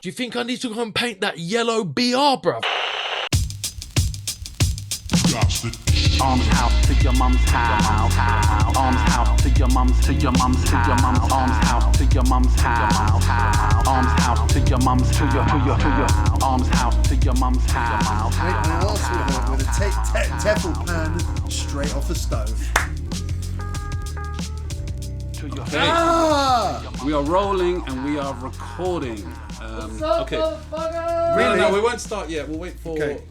Do you think I need to go and paint that yellow BR, bruv? Arms house to your mum's house. Arms house to your mum's, to your mum's, to your mum's. Arms house to your mum's house. Arms house to your mum's, to your arms house to your mum's house. Mate, I asked with a Tefl pan straight off the stove. Okay. We are rolling and we are recording. Okay. Really? No, we won't start yet. We'll wait for Okay.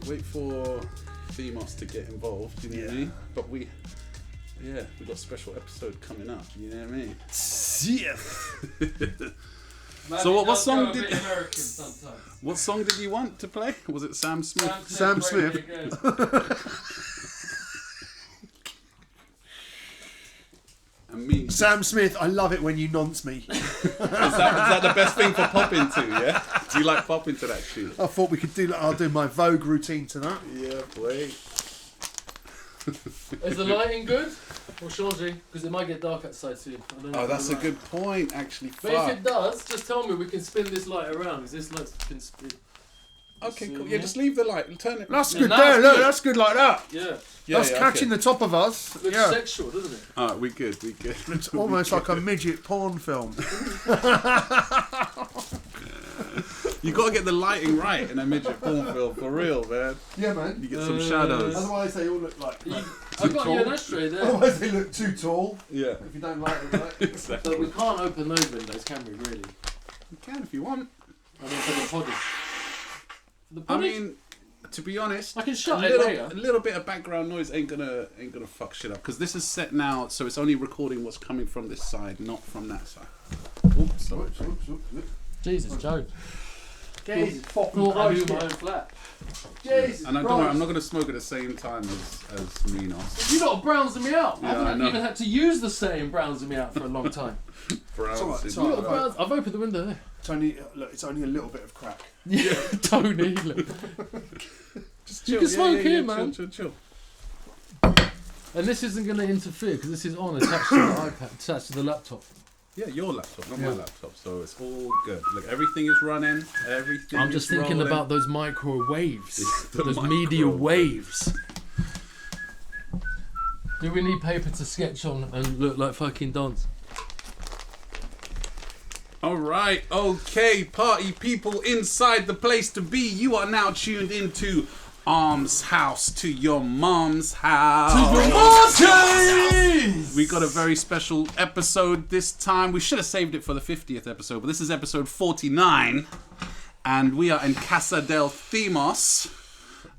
Themos to get involved. You know what I mean? But we got a special episode coming up. You know what I mean? Yeah. So what song did? What song did you want to play? Was it Sam Smith? Sam Smith. And me. Sam Smith, I love it when you nonce me. Is that the best thing for popping to? Yeah. Do you like popping to that tune? I thought we could do. I'll do my Vogue routine tonight. Yeah, boy. Is the lighting good? Or Shawnee? Because it might get dark outside soon. I don't know Oh, that's a good point, actually. But if it does, just tell me, we can spin this light around, because this light's been spin. Okay, cool. Yeah, just leave the light. Turn it. That's Yeah, good now there. it's Look, good. that's good like that. Yeah. That's catching the top of us. Looks Yeah. sexual, doesn't it? Alright, we good. It's almost like a midget porn film. You gotta get the lighting right in a midget porn film, for real, man. Yeah, man. You get some shadows. Otherwise, they all look like. I've got you an ashtray there. Otherwise, they look too tall. Yeah. If you don't like them, right? Exactly. But we can't open those windows, can we, really? You can if you want. I mean, for the poddage. The I poddage? mean, to be honest, I can shut it later. a little bit of background noise ain't gonna fuck shit up, because this is set now, so it's only recording what's coming from this side, not from that side. Oops, sorry. Jesus, Joe. Jesus, Thought I knew my own flat. Jesus And don't worry, I'm not going to smoke at the same time as Minos. You lot browns me out. Yeah, I I haven't know. even had to use the saying browns me out for a long time. Browns. it's You all lot right. browns. I've opened the window there. It's only look. It's only a little bit of crack. Yeah, Tony. Look. Just You chill, can smoke here, chill, man. Chill. And this isn't going to interfere because this is on attached to the iPad, attached to the laptop. Yeah, your laptop, not Yeah. my laptop, so it's all good. Look, everything is running. Everything. I'm just is thinking rolling. about those microwaves, The those media microwave. waves. Do we need paper to sketch on and look like fucking dons? All right, okay, party people inside the place to be. You are now tuned into Arms House to your mom's house. We got a very special episode this time. We should have saved it for the 50th episode, but this is episode 49, and we are in Casa del Themos.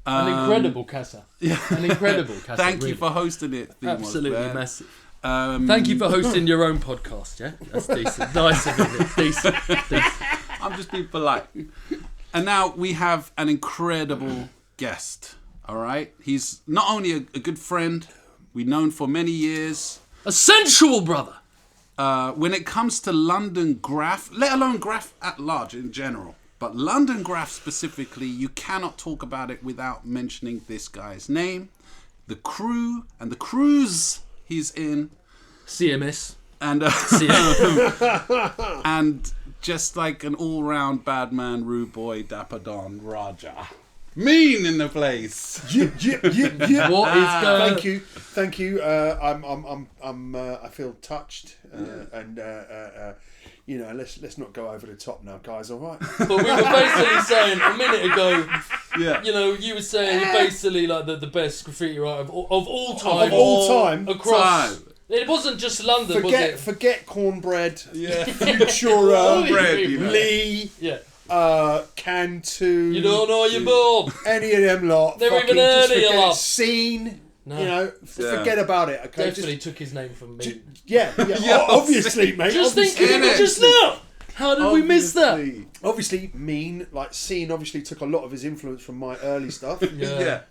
An incredible casa. Yeah. An incredible casa. Thank you really. for hosting it, Themos. Absolutely man. massive. Thank Thank you for hosting your own podcast, yeah? That's decent. Nice of you. Decent. I'm just being polite. And now we have an incredible guest. All right, he's not only a good friend, we've known for many years. A sensual brother. When it comes to London Graff, let alone Graff at large in general, but London Graff specifically, you cannot talk about it without mentioning this guy's name, the crew, and the cruise he's in. CMS. And CMS. and just like an all-round bad man, rude boy, dapper don, Raja. Mean in the place. Yeah. What is going? Thank you. I feel touched, and you know, let's not go over the top now, guys. All right. But we were basically saying a minute ago, Yeah. you know, you were saying you're basically like the best graffiti writer of all time. Of all time. Across. It wasn't just London, was it? Forget cornbread. Yeah. Futura. Bread, you know. Lee. Yeah. Cantu. You don't know your ball. Any of them lot. Never fucking even heard just of your forget lot. Scene. No. You know, forget about it. Okay. Definitely took his name from me. Yeah. Obviously, mate. Just obviously. thinking of it just now. How did we miss that? Obviously, Mean, like Scene, obviously took a lot of his influence from my early stuff. Yeah.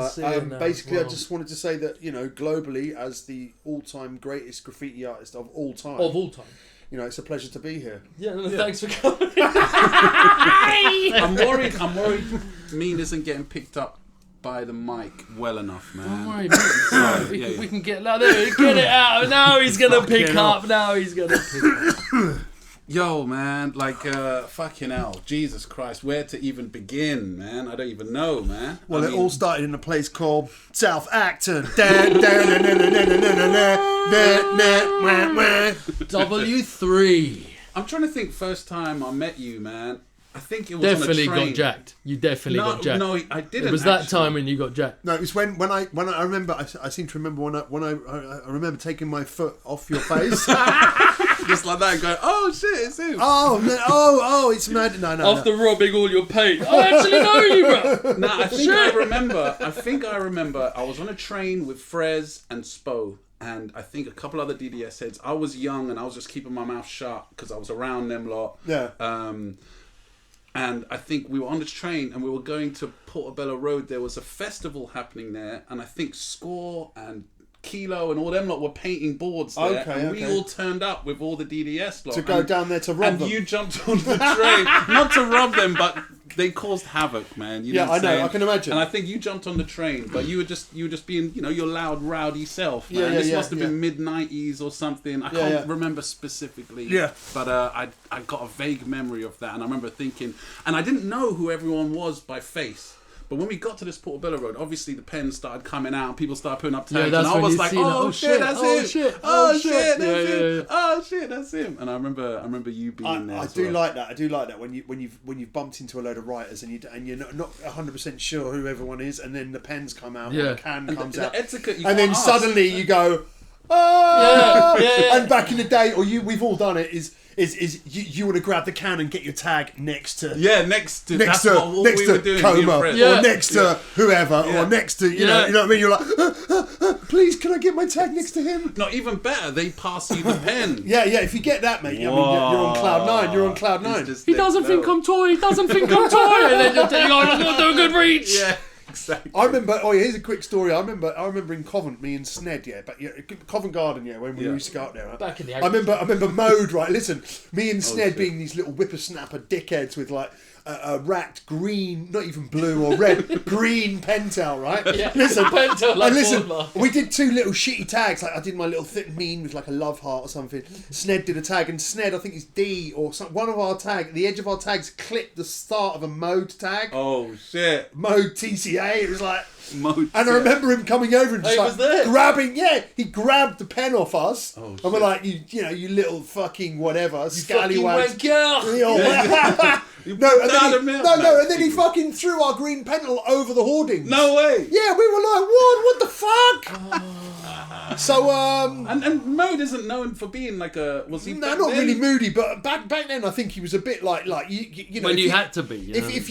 see it now Basically, as well. I just wanted to say that, you know, globally, as the all-time greatest graffiti artist of all time, Of all time. you know, it's a pleasure to be here. Yeah, no, thanks for coming. I'm worried Mean isn't getting picked up by the mic well enough, man. Don't worry, mate. Yeah. We can get like there. Get it out. Now he's gonna pick up. Now he's gonna pick up. Yo, man, like, fucking hell, Jesus Christ, where to even begin, man? I don't even know, man. Well, I it mean, all started in a place called South Acton. W3. I'm trying to think. First time I met you, man. I think it was Definitely on a train. got jacked. You definitely got jacked. No, I didn't. It was that actually. time when you got jacked. No, it was when I remember. I seem to remember when I remember taking my foot off your face. Just like that, going, oh shit, it's him. Oh, no, oh, it's mad. No. After robbing all your paint. I actually know you, bro. No, I think I remember. I was on a train with Frez and Spo, and I think a couple other DDS heads. I was young, and I was just keeping my mouth shut because I was around them lot. Yeah. And I think we were on the train, and we were going to Portobello Road. There was a festival happening there, and I think Score and Kilo and all them lot were painting boards there. Okay, and we okay. all turned up with all the DDS lot. To go down there to rob and them. you jumped on the train. Not to rob them, but they caused havoc, man. You know Yeah, what I'm I know, saying? I can imagine. And I think you jumped on the train, but you were just being, you know, your loud, rowdy self, man. Yeah, This yeah, must have yeah. been mid-90s or something. I Yeah, can't yeah. remember specifically. Yeah. But I got a vague memory of that, and I remember thinking, and I didn't know who everyone was by face. But when we got to this Portobello Road, obviously the pens started coming out and people started putting up tags. that's and I when was you like, see oh, that, shit, that's oh, him. shit, Oh, oh, shit, shit. that's Yeah, him. yeah. Oh, shit, that's him. And I remember you being there. I as do well. like that. I do like that when you've bumped into a load of writers and you're not 100% sure who everyone is, and then the pens come out, or Yeah. the can And comes the out, etiquette you and then can't ask. suddenly you go, oh, Yeah. And back in the day, or we've all done it. Is you want to grab the can and get your tag next to Yeah, next to next that's to what next we to were doing. me Coma, and Fred. Yeah. or next to whoever, Yeah. or next to you know Yeah. what I mean. You're like, please, can I get my tag next to him? Not even better. They pass you the pen. Yeah. If you get that, mate, I mean, you're on cloud nine. You're on cloud nine. He doesn't think I'm toy. He doesn't think I'm toy. And then you're going, I'm going to do a good reach. Yeah, exactly. I remember. Oh, yeah, here's a quick story. I remember in Covent, me and Sned, Covent Garden, when we used to go up there. Right? Back in the I remember Mode, right? Listen, me and Sned being these little whippersnapper dickheads with like a racked green, not even blue or red, green pentel, right? Yeah. Listen, Pentel, like and listen, Bournemouth. we did two little shitty tags. Like I did my little thick mean with like a love heart or something. Sned did a tag, and Sned, I think it's D or some, one of our tag. The edge of our tags clipped the start of a Mode tag. Oh shit. Mode TCA. It was like. Mode. And I remember him coming over and just he like was there. grabbing, he grabbed the pen off us. Oh, and we're shit. like, you little fucking whatever, Fucking scallywags. wanker. No, and then he fucking threw our green pentel over the hoardings. No way. Yeah, we were like, what the fuck? So, And Mode isn't known for being like a. Was he? no, back not then? really moody, but back then I think he was a bit like you know When if you had to be. You know? if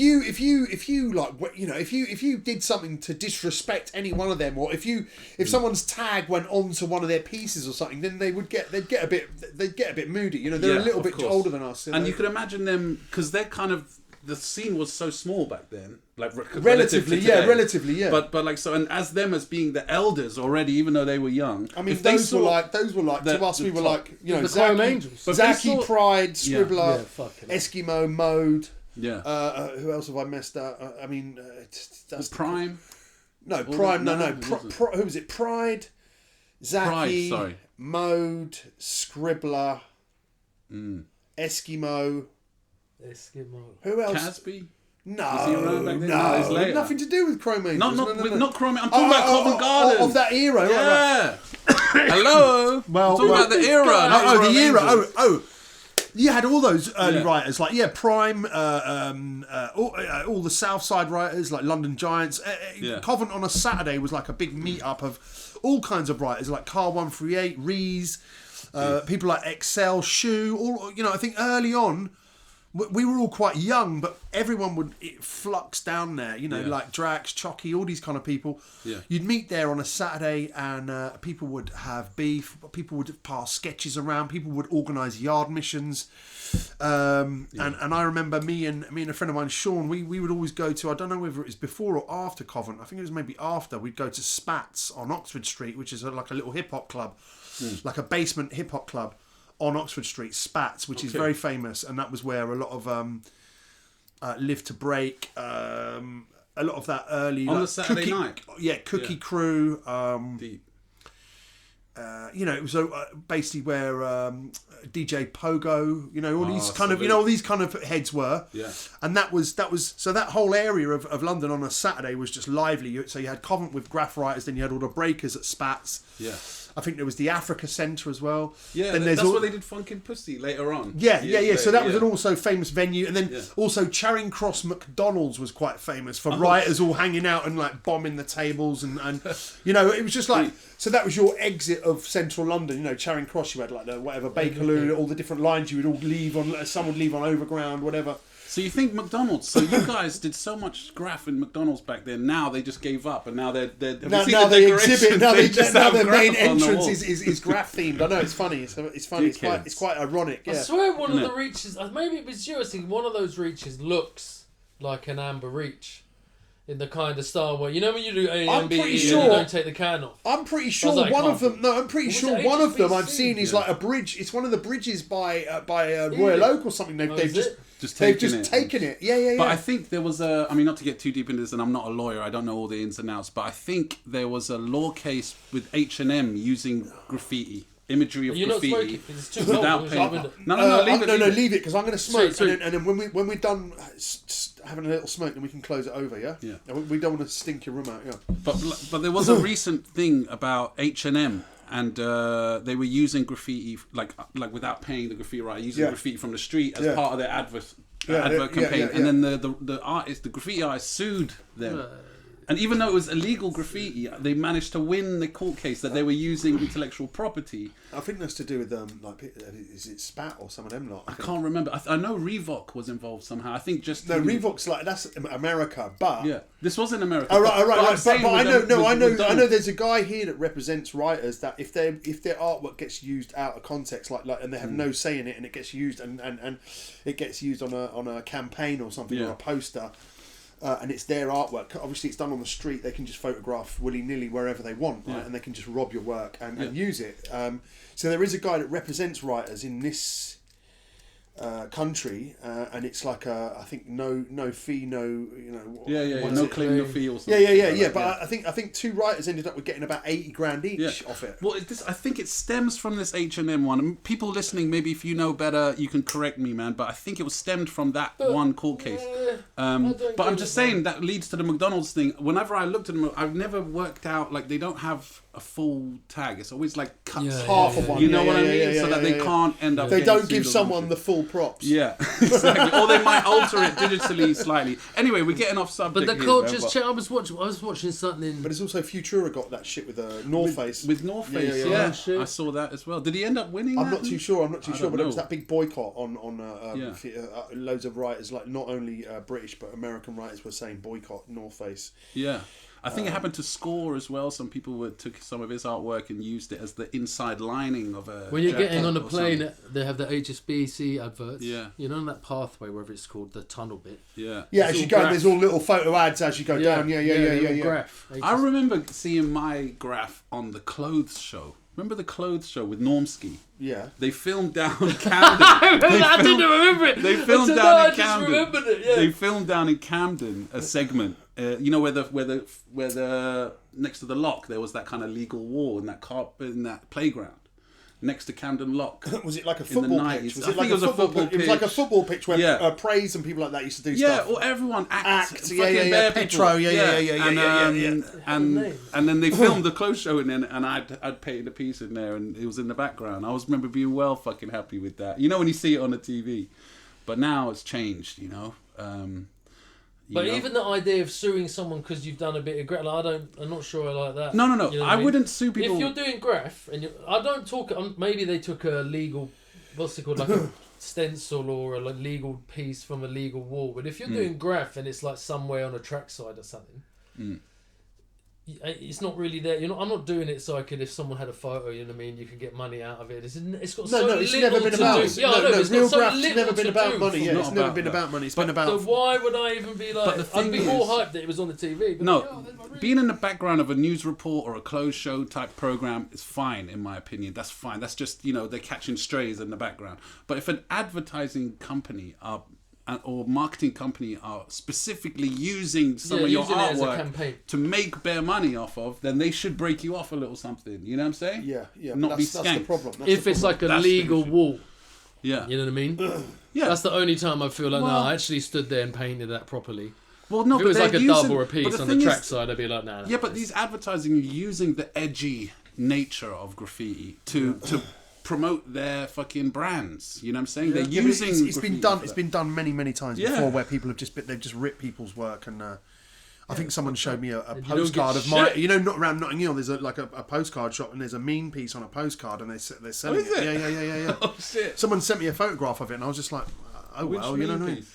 you like if you did something to disrespect any one of them, or if someone's tag went onto one of their pieces or something, then they'd get a bit moody. You know, they're Yeah, a little of bit course. older than us. And you could imagine them because they're kind of the scene was so small back then, like relatively, yeah. But like so, and as them as being the elders already, even though they were young. I mean, if they those were saw- like the- to us. We the were top- like the Chrome Angels. But they Zaki, saw- Pride, Scribbler, Yeah, fucking Eskimo, Mode. Yeah. Who else have I messed up? I mean, that's Prime. No, Prime. No. it wasn't. Who was it? Pride, Zaki, Pride, sorry. Mode, Scribbler, Mm. Eskimo. Eskimo. Who else? Casby. No, Was he around back then? No, it's later. nothing to do with Chrome Angels. Not Chrome. I'm talking about Covent Garden. Of that era. Right. Yeah. Hello. Well, I'm talking about the era. not Oh, Chrome the era. Angels. Oh. You had all those early Yeah. writers, like Prime, all the Southside writers, like London Giants. Yeah. Covent on a Saturday was like a big meet-up of all kinds of writers, like Car 138, Rees, people like Excel, Shoe. All I think early on, we were all quite young, but everyone would flux down there. Yeah. Like Drax, Chucky, all these kind of people. Yeah. You'd meet there on a Saturday, and people would have beef. People would pass sketches around. People would organise yard missions. And I remember me and a friend of mine, Sean. We would always go to. I don't know whether it was before or after Covent. I think it was maybe after. We'd go to Spats on Oxford Street, which is like a little hip hop club, like a basement hip hop club on Oxford Street, Spats, which is very famous, and that was where a lot of Live to Break, a lot of that early On like, the Saturday night. Cookie Crew, Deep. it was basically where DJ Pogo, all these kind of, all these kind of heads were. Yeah. And that was so that whole area of London on a Saturday was just lively. So you had Covent with graph writers, then you had all the breakers at Spats. Yeah. I think there was the Africa Centre as well. Yeah, then that's where they did Funkin' Pussy later on. Yeah. So that was an also famous venue. And then also Charing Cross McDonald's was quite famous for writers all hanging out and like bombing the tables. And it was just like, so that was your exit of central London. Charing Cross, you had like the whatever, Bakerloo, all the different lines you would all leave on, some would leave on Overground, whatever. So you think McDonald's? So you guys did so much graph in McDonald's back then. Now they just gave up, and now they're now they exhibit. Now their main graph on the entrance wall. is graph themed. I know it's funny. It's funny. It's quite ironic. Yeah. I swear one of the reaches, maybe it was you. I think one of those reaches looks like an amber reach. In the kind of style where when you do A and B, you don't take the can off. I'm pretty sure one of them. No, I'm pretty sure one of them I've seen is like a bridge. It's one of the bridges by Royal Oak or something. They've just taken it. Yeah. But I think there was not to get too deep into this, and I'm not a lawyer, I don't know all the ins and outs, but I think there was a law case with H&M using graffiti. Imagery of graffiti. Not smoking, it's too without paying. Leave it because I'm going to smoke, and then when we're done having a little smoke, then we can close it over. Yeah. We don't want to stink your room out. Yeah. But there was a recent thing about H&M. And they were using graffiti, like without paying the graffiti writer, using graffiti from the street as part of their advert campaign. And then the graffiti artist sued them. And even though it was illegal graffiti, they managed to win the court case that they were using intellectual property. I think that's to do with is it Spat or some of them lot? I can't remember. I know Reebok was involved somehow. I think Reebok's that's America, but this was in America. Oh right. But I know there's a guy here that represents writers that if their artwork gets used out of context, and they have no say in it, and it gets used and it gets used on a campaign or something or a poster. And it's their artwork. Obviously, it's done on the street. They can just photograph willy-nilly wherever they want, right? And they can just rob your work and use it. So there is a guy that represents writers in this country, and it's like I think no fee, no no claim, no fee or something. Yeah. But I think two writers ended up with getting about 80 grand each off it. Well, I think it stems from this H&M one. And people listening, maybe if you know better, you can correct me, man. But I think it was stemmed from that one court case. But I'm just saying that leads to the McDonald's thing. Whenever I looked at them, I've never worked out they don't have a full tag. It's always like cut half of one. You know what I mean? So that they can't end up. They don't give someone the full props. Yeah, exactly. Or they might alter it digitally slightly. Anyway, we're getting off subject. But the culture's changed. I was watching something. But it's also Futura got that shit with North Face. With North Face, yeah. I saw that as well. Did he end up winning? I'm not too sure. But it was that big boycott on loads of writers, like not only British but American writers were saying boycott North Face. Yeah. I think it happened to Score as well. Some people took some of his artwork and used it as the inside lining of a. When you're getting on a plane, they have the HSBC adverts. Yeah. On that pathway, whatever it's called, the tunnel bit. Yeah. Yeah, as you go, there's all little photo ads as you go down. Yeah. Graph. I remember seeing my graph on the clothes show. Remember the clothes show with Normski? Yeah. They filmed down Camden. I didn't remember it. They filmed down in Camden. I just remembered it. Yeah. They filmed down in Camden a segment. Where the next to the lock there was that kind of legal wall in that playground. Next to Camden Lock. Was it like a football pitch? Was it like a football pitch? It was like a football pitch where Praise and people like that used to do stuff. Yeah, or everyone act. Yeah. Petro, yeah. And then they filmed the clothes show in there, and I'd painted a piece in there, and it was in the background. I remember being well fucking happy with that. When you see it on the TV. But now it's changed, But even the idea of suing someone because you've done a bit of graph, I'm not sure I like that. No. I wouldn't sue people. If you're doing graph, and I don't talk, maybe they took a legal, what's it called, like a stencil or a legal piece from a legal wall. But if you're doing graph and it's like somewhere on a trackside or something, it's not really there. I'm not doing it so I could, if someone had a photo, you can get money out of it. It's got so little to do. Real graph's never been about money. Yeah, it's never been about money. It's been about. So why would I even be like? I'd be more hyped that it was on the TV. But being in the background of a news report or a closed show type program is fine in my opinion. That's fine. That's just they're catching strays in the background. But if an advertising company are or marketing company are specifically using some of your using it as a artwork campaign. to make bare money off of, then they should break you off a little something. You know what I'm saying? Yeah. Not be That's the skanked. problem. If it's like a That's the legal issue. wall, Yeah. you know what I mean? Yeah. That's the only time I feel like, Well- no, I actually stood there and painted that properly. Well, no, If it but was like they're a using, dub or a but piece the on the thing is- trackside, I'd be like, nah. Yeah, but these advertising are using the edgy nature of graffiti to promote their fucking brands. You know what I'm saying? They're Yeah, but using. it's been graffiti done. for It's that. been done many times Yeah. before, where people have they've just ripped people's work, and I think someone showed me a don't postcard get of my. shit. You know, not around Notting Hill. There's a postcard shop, and there's a mean piece on a postcard, and they're selling is it? Yeah. Oh shit! Someone sent me a photograph of it, and I was just like, oh Which well, you know mean what I mean? piece?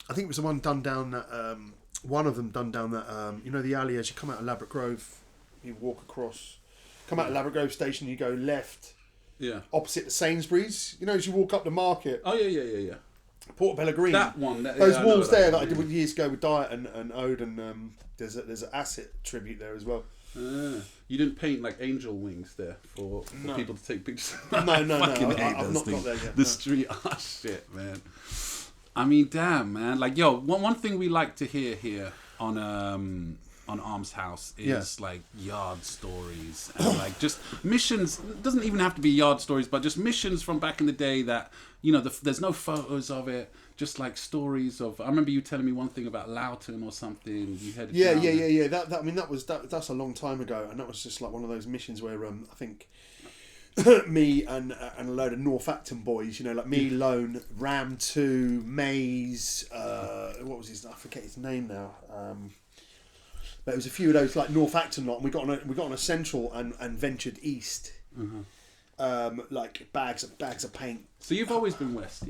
I think it was the one done down that. One of them done down that. You know, the alley as you come out of Ladbroke Grove, you walk across. Come out of Ladbroke Grove station, you go left. Yeah. Opposite the Sainsbury's, you know, as you walk up the market, Oh yeah. Portobello Green. That one. Those I know walls there that I one, did years ago with Diet and Ode, and there's an Aset tribute there as well. You didn't paint like angel wings there for No. people to take pictures. No. I fucking hate I've those not things. got there yet. The no. street art shit, man. I mean, damn, man. Like, yo, one thing we like to hear here on Arms House is like yard stories and like just missions. It doesn't even have to be yard stories, but just missions from back in the day that, you know, there's no photos of it. Just like stories of. I remember you telling me one thing about Loughton or something. You had Yeah. That I mean, that's a long time ago, and that was just like one of those missions where I think me and a load of North Acton boys, you know, like me, Lone, Ram 2, Maze, what was his? I forget his name now. But it was a few of those like North Acton lot, and we got on a central and ventured east. Like bags of paint. So you've always been west,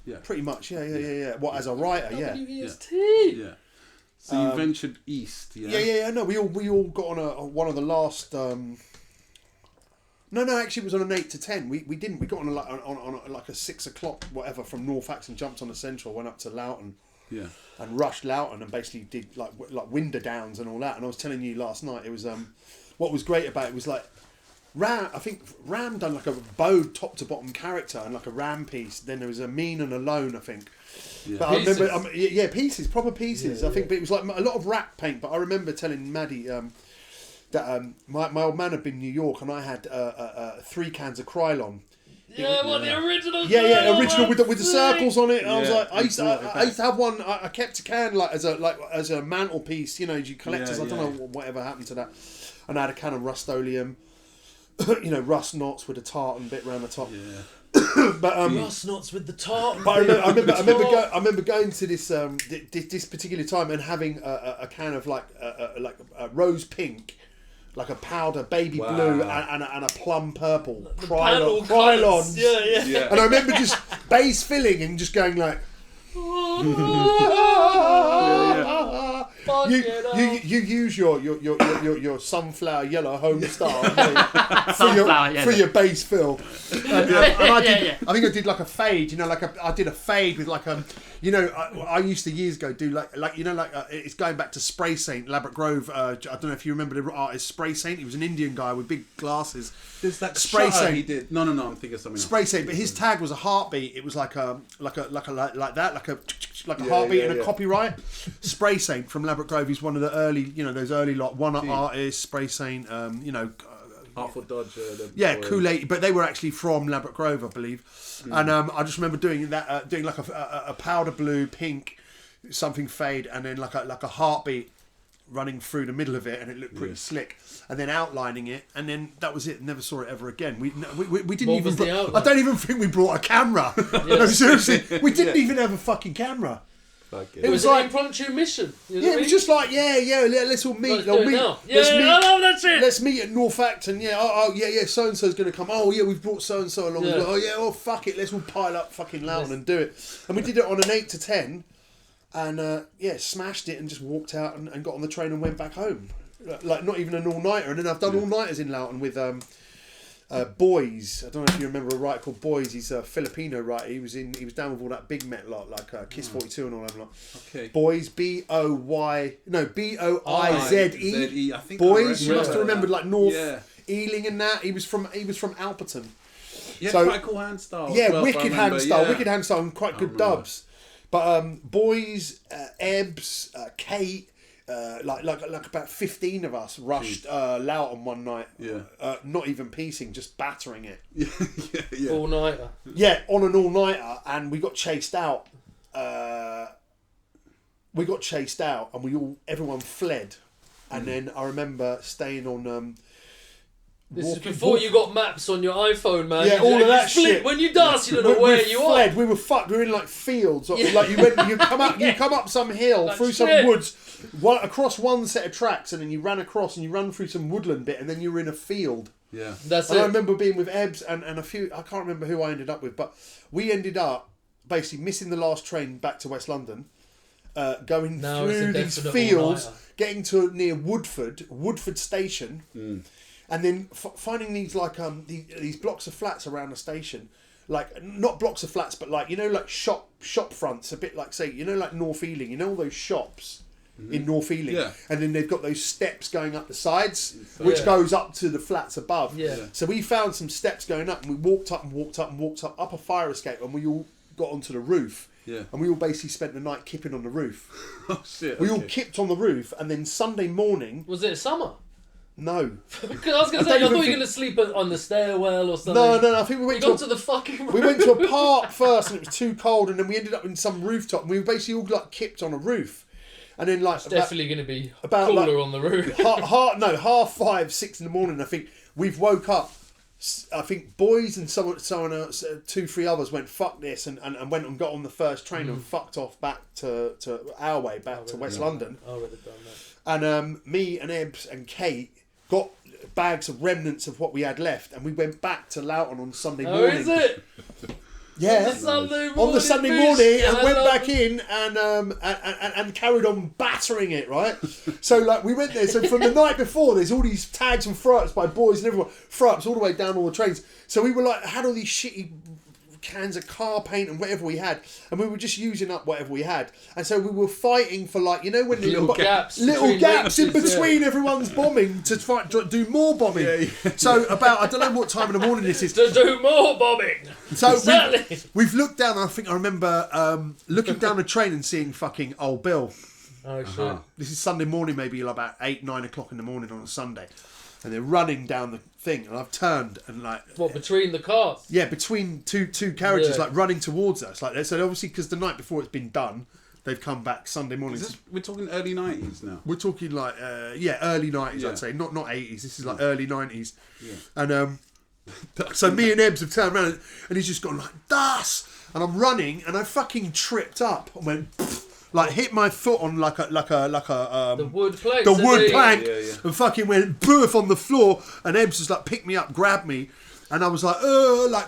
yeah. Pretty much, yeah. What, as a writer, yeah. WEST. Yeah. So you ventured east, yeah. Yeah. No, we all got on one of the last. No, actually, it was on an 8 to 10. We didn't. We got on like a 6 o'clock whatever from North Acton, jumped on the central, went up to Loughton. Yeah. And rushed Loughton and basically did like window downs and all that. And I was telling you last night, it was what was great about it was like Ram done like a bowed top to bottom character and like a Ram piece. Then there was a Mean and a Lone, I think. Yeah. But Pieces. I remember, pieces, proper pieces. I think, but it was like a lot of rat paint. But I remember telling Maddie that my old man had been in New York and I had 3 cans of Krylon. Yeah, what the original? Yeah, original with the circles on it. And I was Yeah, like, I used back. to have one. I kept a can like as a mantelpiece. You know, you collectors. Yeah, I don't know whatever happened to that. And I had a can of Rust-Oleum. You know, rust knots with a tartan bit around the top. Yeah. But Rust knots with the tartan. But I remember going to this this particular time and having a can of like rose pink, like a powder baby Wow. blue and a plum purple Panel Krylon. colours. Yeah. Yeah. And I remember just base filling and just going like. Fuck You it use your sunflower yellow home star Sunflower for yellow. your base fill. And Yeah. I think I did like a fade. You know, I did a fade with like you know, I used to years ago do like you know it's going back to Spray Saint Ladbroke Grove. I don't know if you remember the artist Spray Saint. He was an Indian guy with big glasses. There's that Spray shutter Saint. he did. No, I'm thinking of something else. Spray Saint, but his tag was a heartbeat. It was like a Yeah, heartbeat yeah, and a yeah. copyright. Spray Saint from Ladbroke Grove. He's one of the early, you know, those early one-up Yeah. artists. Spray Saint, you know, Hartford Dodge. yeah, Kool-Aid, but they were actually from Ladbroke Grove, I believe. And I just remember doing that, doing like a powder blue, pink, something fade, and then like a heartbeat running through the middle of it, and it looked pretty slick. And then outlining it, and then that was it. Never saw it ever again. We didn't What even. was the I outline? don't even think we brought a camera. No, seriously, we didn't even have a fucking camera. It was like- an impromptu mission. You know Yeah, what it I was mean? just like, let's all meet. Let's do it now. Yeah, I love that shit. Let's meet at North Acton. Yeah, so and so's going to come. Oh yeah, we've brought so and so along. Yeah. As well. Oh yeah, fuck it, let's all pile up fucking Loughton and do it. And we did it on an 8 to 10, and smashed it and just walked out and got on the train and went back home. Like not even an all-nighter. And then I've done all-nighters in Loughton with Boys. I don't know if you remember a writer called Boys. He's a Filipino writer. He was down with all that big met lot like Kiss 42 and all that lot. Okay. Boys, Boize. Z-E. I think Boys, I you must have remembered like North Yeah. Ealing and that. He was from Alperton. Yeah, So- quite cool hand style. Yeah, as well, if I wicked remember. hand style, Yeah. wicked hand style, and quite good remember. dubs. But boys, Ebbs, Kate, like about 15 of us rushed Loughton one night. Yeah. Not even piecing, just battering it. yeah. All nighter. Yeah, on an all-nighter, and we got chased out. And everyone fled. And then I remember staying on. This is before you got maps on your iPhone, man. Yeah, all of that shit. When you dance, you don't know where you are. We were fucked. We were in like fields. Like you come up some hill Like through shit. some woods, across one set of tracks, and then you ran across and you run through some woodland bit, and then you were in a field. Yeah. That's And it. I remember being with Ebbs and a few. I can't remember who I ended up with, but we ended up basically missing the last train back to West London. Going No, it's a through these definite fields, all-nighter. getting to near Woodford Station, and then finding these like these blocks of flats around the station, like not blocks of flats, but like like shop fronts, a bit like say like North Ealing, all those shops in North Ealing, Yeah. and then they've got those steps going up the sides, which goes up to the flats above. Yeah. So we found some steps going up, and we walked up a fire escape, and we all got onto the roof. Yeah. And we all basically spent the night kipping on the roof. Oh shit. We all okay. kipped on the roof, and then Sunday morning. Was it summer? No. Because I was going to I say, I don't thought you even were going to sleep on the stairwell or something. No. I think we We went got to the fucking we went to a park first, and it was too cold, and then we ended up in some rooftop, and we were basically all like kipped on a roof, and then like It's definitely going to be about, cooler like, on the roof. 5, 6 in the morning. I think we've woke up. I think boys and someone else, 2, 3 others went fuck this and went and got on the first train and fucked off back to our way back to West London. I would have done that. And me and Ebbs and Kate got bags of remnants of what we had left, and we went back to Loughton on Sunday morning. Oh, is it? Yeah. On the Sunday morning. On the Sunday bitch. morning, and I went love back in and carried on battering it, right? So like we went there. So from the night before, there's all these tags and throw-ups by boys and everyone, throw-ups all the way down all the trains. So we were like had all these shitty cans of car paint and whatever we had, and we were just using up whatever we had. And so we were fighting for like when Little gaps little between gaps in mixes, between everyone's bombing to try do more bombing. So about I don't know what time in the morning this is. To do more bombing. So Exactly. we've looked down, and I think I remember looking down the train and seeing fucking old Bill. Oh, shit. This is Sunday morning, maybe about 8, 9 o'clock in the morning on a Sunday. And they're running down the thing, and I've turned and like... What, between the cars? Yeah, between two carriages, Yeah. like running towards us. Like so obviously, because the night before it's been done, they've come back Sunday morning. We're talking early 90s now. We're talking like, early 90s, Yeah. I'd say. Not 80s, this is like early 90s. Yeah. And so me and Ebbs have turned around, and he's just gone like, das! And I'm running, and I fucking tripped up and went... Pfft, like hit my foot on like a The wood plank. the wood plank, Yeah. and fucking went boof on the floor, and Ebbs just like picked me up, grabbed me, and I was like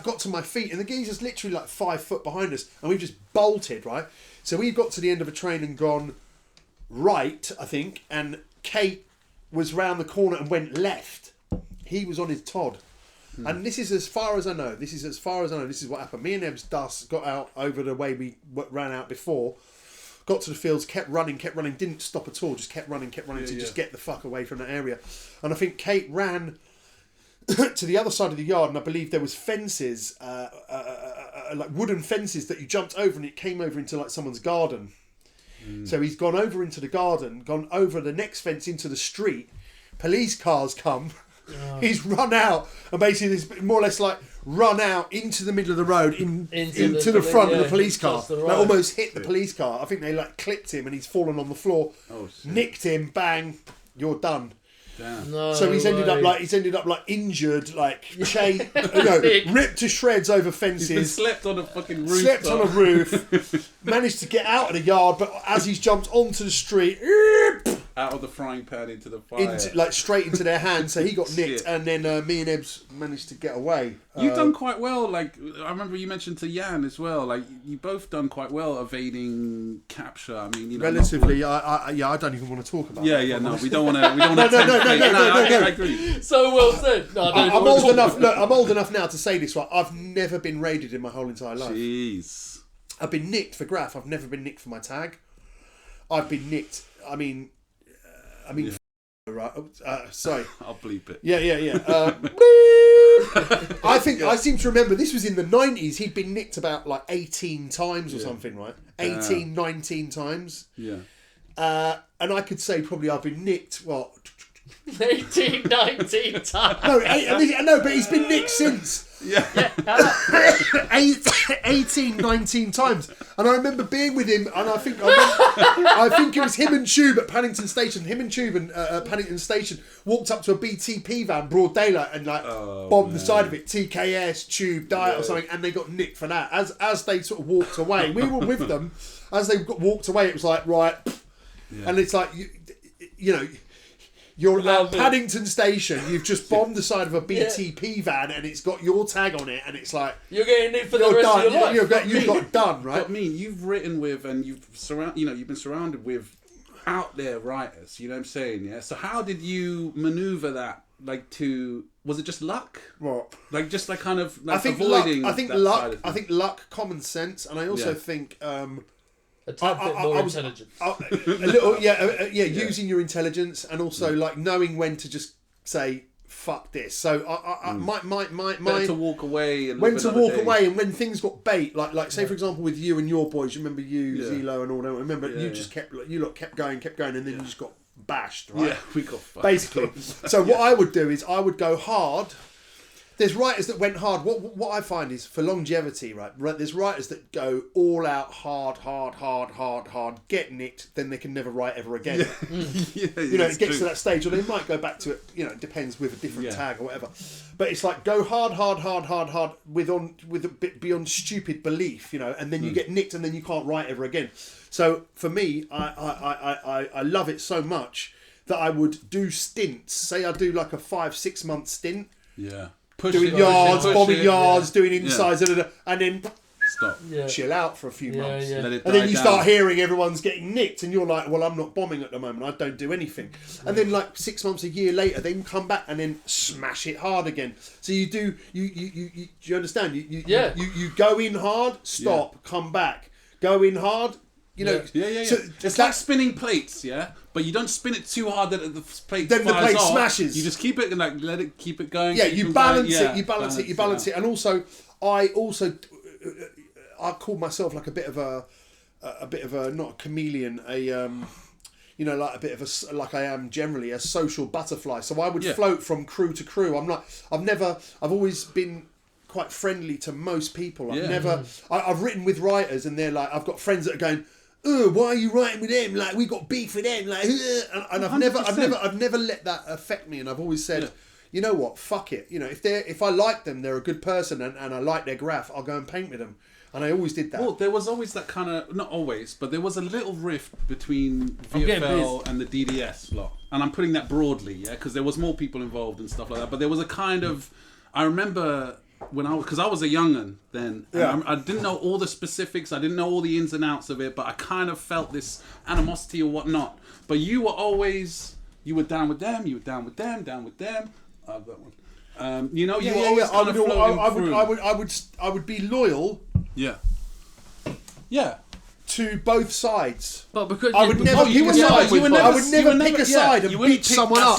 got to my feet, and the geezer's literally like 5 foot behind us, and we've just bolted, right? So we got to the end of a train and gone right, I think, and Kate was round the corner and went left. He was on his Todd. And this is as far as I know. This is what happened. Me and Ebbs got out over the way we ran out before. Got to the fields, kept running, didn't stop at all, just kept running to just get the fuck away from that area. And I think Kate ran to the other side of the yard, and I believe there was fences, like wooden fences that you jumped over, and it came over into like someone's garden. So he's gone over into the garden, gone over the next fence into the street. Police cars come. He's run out, and basically it's more or less like run out into the middle of the road into the front of the police car. across the Like road. almost hit the police car. I think they like clipped him, and he's fallen on the floor. Oh, shit. Nicked him, bang, you're done. Damn. No So he's ended up like injured, like ripped to shreds over He's been fences. slept on a fucking roof. Slept on a roof, managed to get out of the yard, but as he's jumped onto the street, Out of the frying pan into the fire. straight into their hands. So he got nicked, Shit. and then me and Ebbs managed to get away. You've done quite well. Like I remember you mentioned to Jan as well. Like you both done quite well evading capture. I mean, Relatively, I don't even want to talk about. Yeah, that. no, we don't want to. We don't want to. No. I agree. So well said. No, I don't I'm wanna old talk enough. about Look, I'm old enough now to say this. Right, I've never been raided in my whole entire life. Jeez. I've been nicked for graph. I've never been nicked for my tag. I've been nicked. I mean, right. Sorry. I'll bleep it. Yeah. I seem to remember this was in the 90s. He'd been nicked about like 18 times or something, right? 18, 19 times. Yeah. And I could say probably I've been nicked, 18, 19 times. No, but he's been nicked since. Yeah. 18, 19 times. And I remember being with him, and I think it was him and Tube at Paddington Station. Him and Tube at Paddington Station walked up to a BTP van, broad daylight, and bombed the side of it. TKS, Tube, Diet or something, and they got nicked for that. As they sort of walked away, we were with them. As they walked away, it was like, right. Yeah. And it's like, you know, you're at Paddington Station, you've just bombed the side of a BTP van and it's got your tag on it, and it's like, you're getting it for the rest of your life. You got done, right? But you've written with, and you've been surrounded with out there writers, you know what I'm saying? Yeah. So how did you maneuver that? Was it just luck? What? Just kind of avoiding luck. I think luck, common sense, and I also think a tad bit more intelligence. A little, using your intelligence, and also like knowing when to just say fuck this. So Better to walk away and when to walk away, and when things got bait, like say for example with you and your boys, you remember Zelo and all that. Remember you just kept going, and then you just got bashed, right? Yeah, we got fucked. Basically. So what I would do is I would go hard. There's writers that went hard. What I find is for longevity, right? There's writers that go all out hard, get nicked, then they can never write ever again. It gets to that stage, or they might go back to it. It depends with a different tag or whatever. But it's like go hard with a bit beyond stupid belief, and then you get nicked, and then you can't write ever again. So for me, I love it so much that I would do stints. Say I do like a 5-6 month stint. Yeah. Bombing yards, doing insides, and then stop. Chill out for a few months. Yeah. And then you start hearing everyone's getting nicked, and you're like, well, I'm not bombing at the moment, I don't do anything. And then like 6 months, a year later, they can come back and then smash it hard again. So you do you understand? You go in hard, stop, come back, go in hard. So it's like spinning plates, but you don't spin it too hard that the plate then the plate off. Smashes. You just keep it and let it keep it going. Yeah, you balance it, and also I call myself like a bit of a not a chameleon, like a bit of a, like I am generally a social butterfly. So I would float from crew to crew. I've always been quite friendly to most people. I've written with writers, and they're like, I've got friends that are going, why are you writing with them? Like, we got beef with them. Like, and I've never let that affect me. And I've always said, you know what, fuck it. If I like them, they're a good person, and I like their graph, I'll go and paint with them. And I always did that. Well, there was always that kind of, not always, but there was a little rift between VFL and the DDS lot. And I'm putting that broadly, because there was more people involved and stuff like that. But there was a kind of, I remember because I was a young'un then, I didn't know all the specifics, I didn't know all the ins and outs of it, but I kind of felt this animosity or whatnot. But you were down with them, down with them. That one. You were always kind of floating through. I would be loyal. Yeah. To both sides, but because I would never pick a side. I would never pick a side and beat someone up.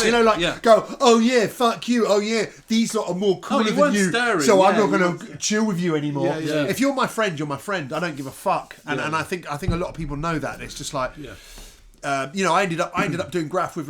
Go, oh yeah, fuck you. Oh yeah, these lot are more cooler than you, so I'm not going to chill with you anymore. If you're my friend, you're my friend. I don't give a fuck. And I think a lot of people know that. It's just like. I ended up doing graph with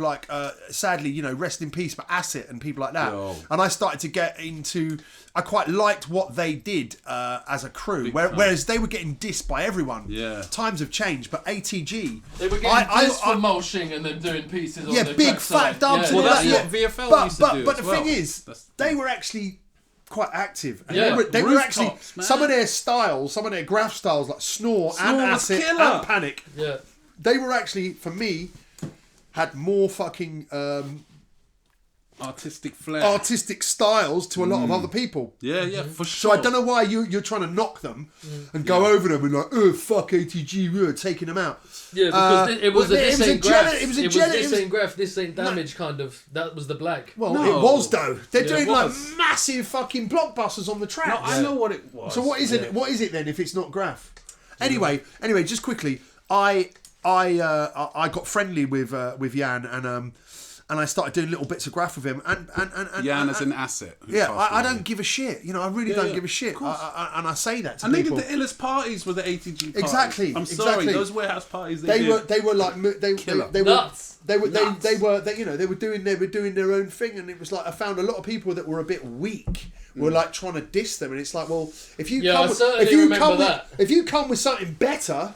sadly, rest in peace, but Aset and people like that. And I started to get into. I quite liked what they did as a crew, whereas they were getting dissed by everyone. Yeah, times have changed, but ATG they were getting dissed for mulching and then doing pieces. On the big fat dubs. Well, that's what VFL used to do. But the thing is, they were actually quite active. And they were actually some of their styles, some of their graph styles, like Snore and Aset and Panic. Yeah. They were actually, for me, had more fucking artistic flair, artistic styles to a lot of other people. Yeah, for sure. So I don't know why you're trying to knock them and go over them and like, oh fuck ATG, taking them out. Yeah, because it was this ain't graph. It was this ain't graph. This ain't damage. Kind of. That was the black. Well, it was though. They're doing like massive fucking blockbusters on the track. No, I know what it was. So what is it? What is it then if it's not graph? Anyway, just quickly, I got friendly with Jan, and I started doing little bits of graph with him. And Jan as an asset. Yeah, I don't give a shit. You know, I really don't give a shit. And I say that to and people. they did the illest parties with the ATG parties. Exactly. I'm sorry, those warehouse parties. They were like they Nuts. were doing their own thing, and it was like I found a lot of people that were a bit weak were like trying to diss them, and it's like, well, if you come with something better,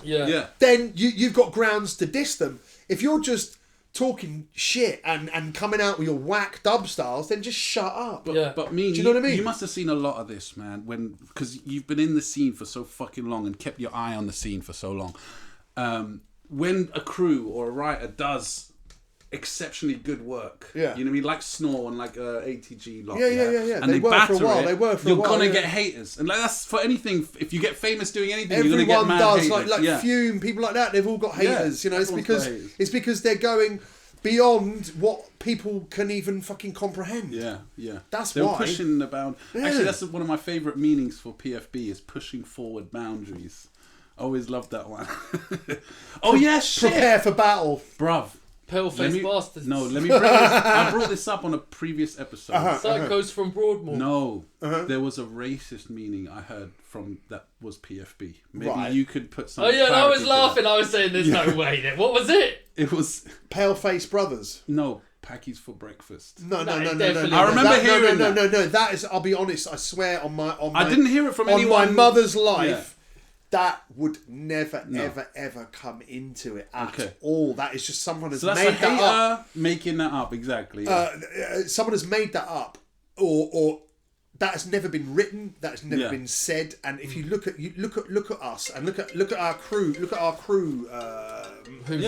then you've got grounds to diss them. If you're just talking shit and coming out with your whack dub styles, then just shut up. But me, do you know what I mean? You must have seen a lot of this, man, because you've been in the scene for so fucking long and kept your eye on the scene for so long. When a crew or a writer does exceptionally good work, you know what I mean, like Snore and like ATG lot, and they were batter for a while. You're gonna get haters, and like that's for anything. If you get famous doing anything, you're gonna get mad haters. Like Fume, people like that, they've all got haters. You know, it's because they're going beyond what people can even fucking comprehend. That's they're why pushing the bound. Actually, that's one of my favourite meanings for PFB is pushing forward boundaries. Always loved that one. Shit. Prepare for battle, bruv. Pale-faced bastards. No, let me bring this. I brought this up on a previous episode. Psychos from Broadmoor. No, there was a racist meaning I heard from that was PFB. Maybe you could put some. Oh yeah, I was laughing. I was saying, "There's no way." Then what was it? It was pale-faced brothers. No, Packies for breakfast. No. I remember hearing that. No. That is. I'll be honest. I swear on my. I didn't hear it from anyone. On my mother's life. Yeah. That would never, ever come into it at all. That is just someone has made that up. Making that up, exactly. Someone has made that up, or that has never been written. That has never been said. And if you look at us and look at our crew, who's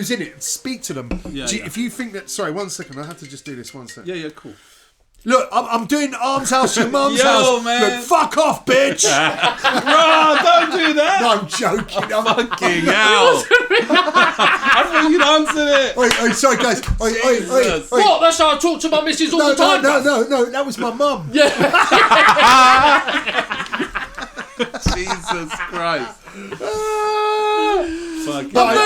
in it, and speak to them. If you think that, sorry, 1 second, I have to just do this 1 second. Yeah, cool. Look, I'm doing Arms House, your mum's house. Man. Look, fuck off, bitch. Bro, don't do that. No, I'm joking. Fucking hell. I thought you'd answered it. Wait, sorry, guys. Wait. What? That's how I talk to my missus all the time. No, that was my mum. Yeah. Jesus Christ. I forgot.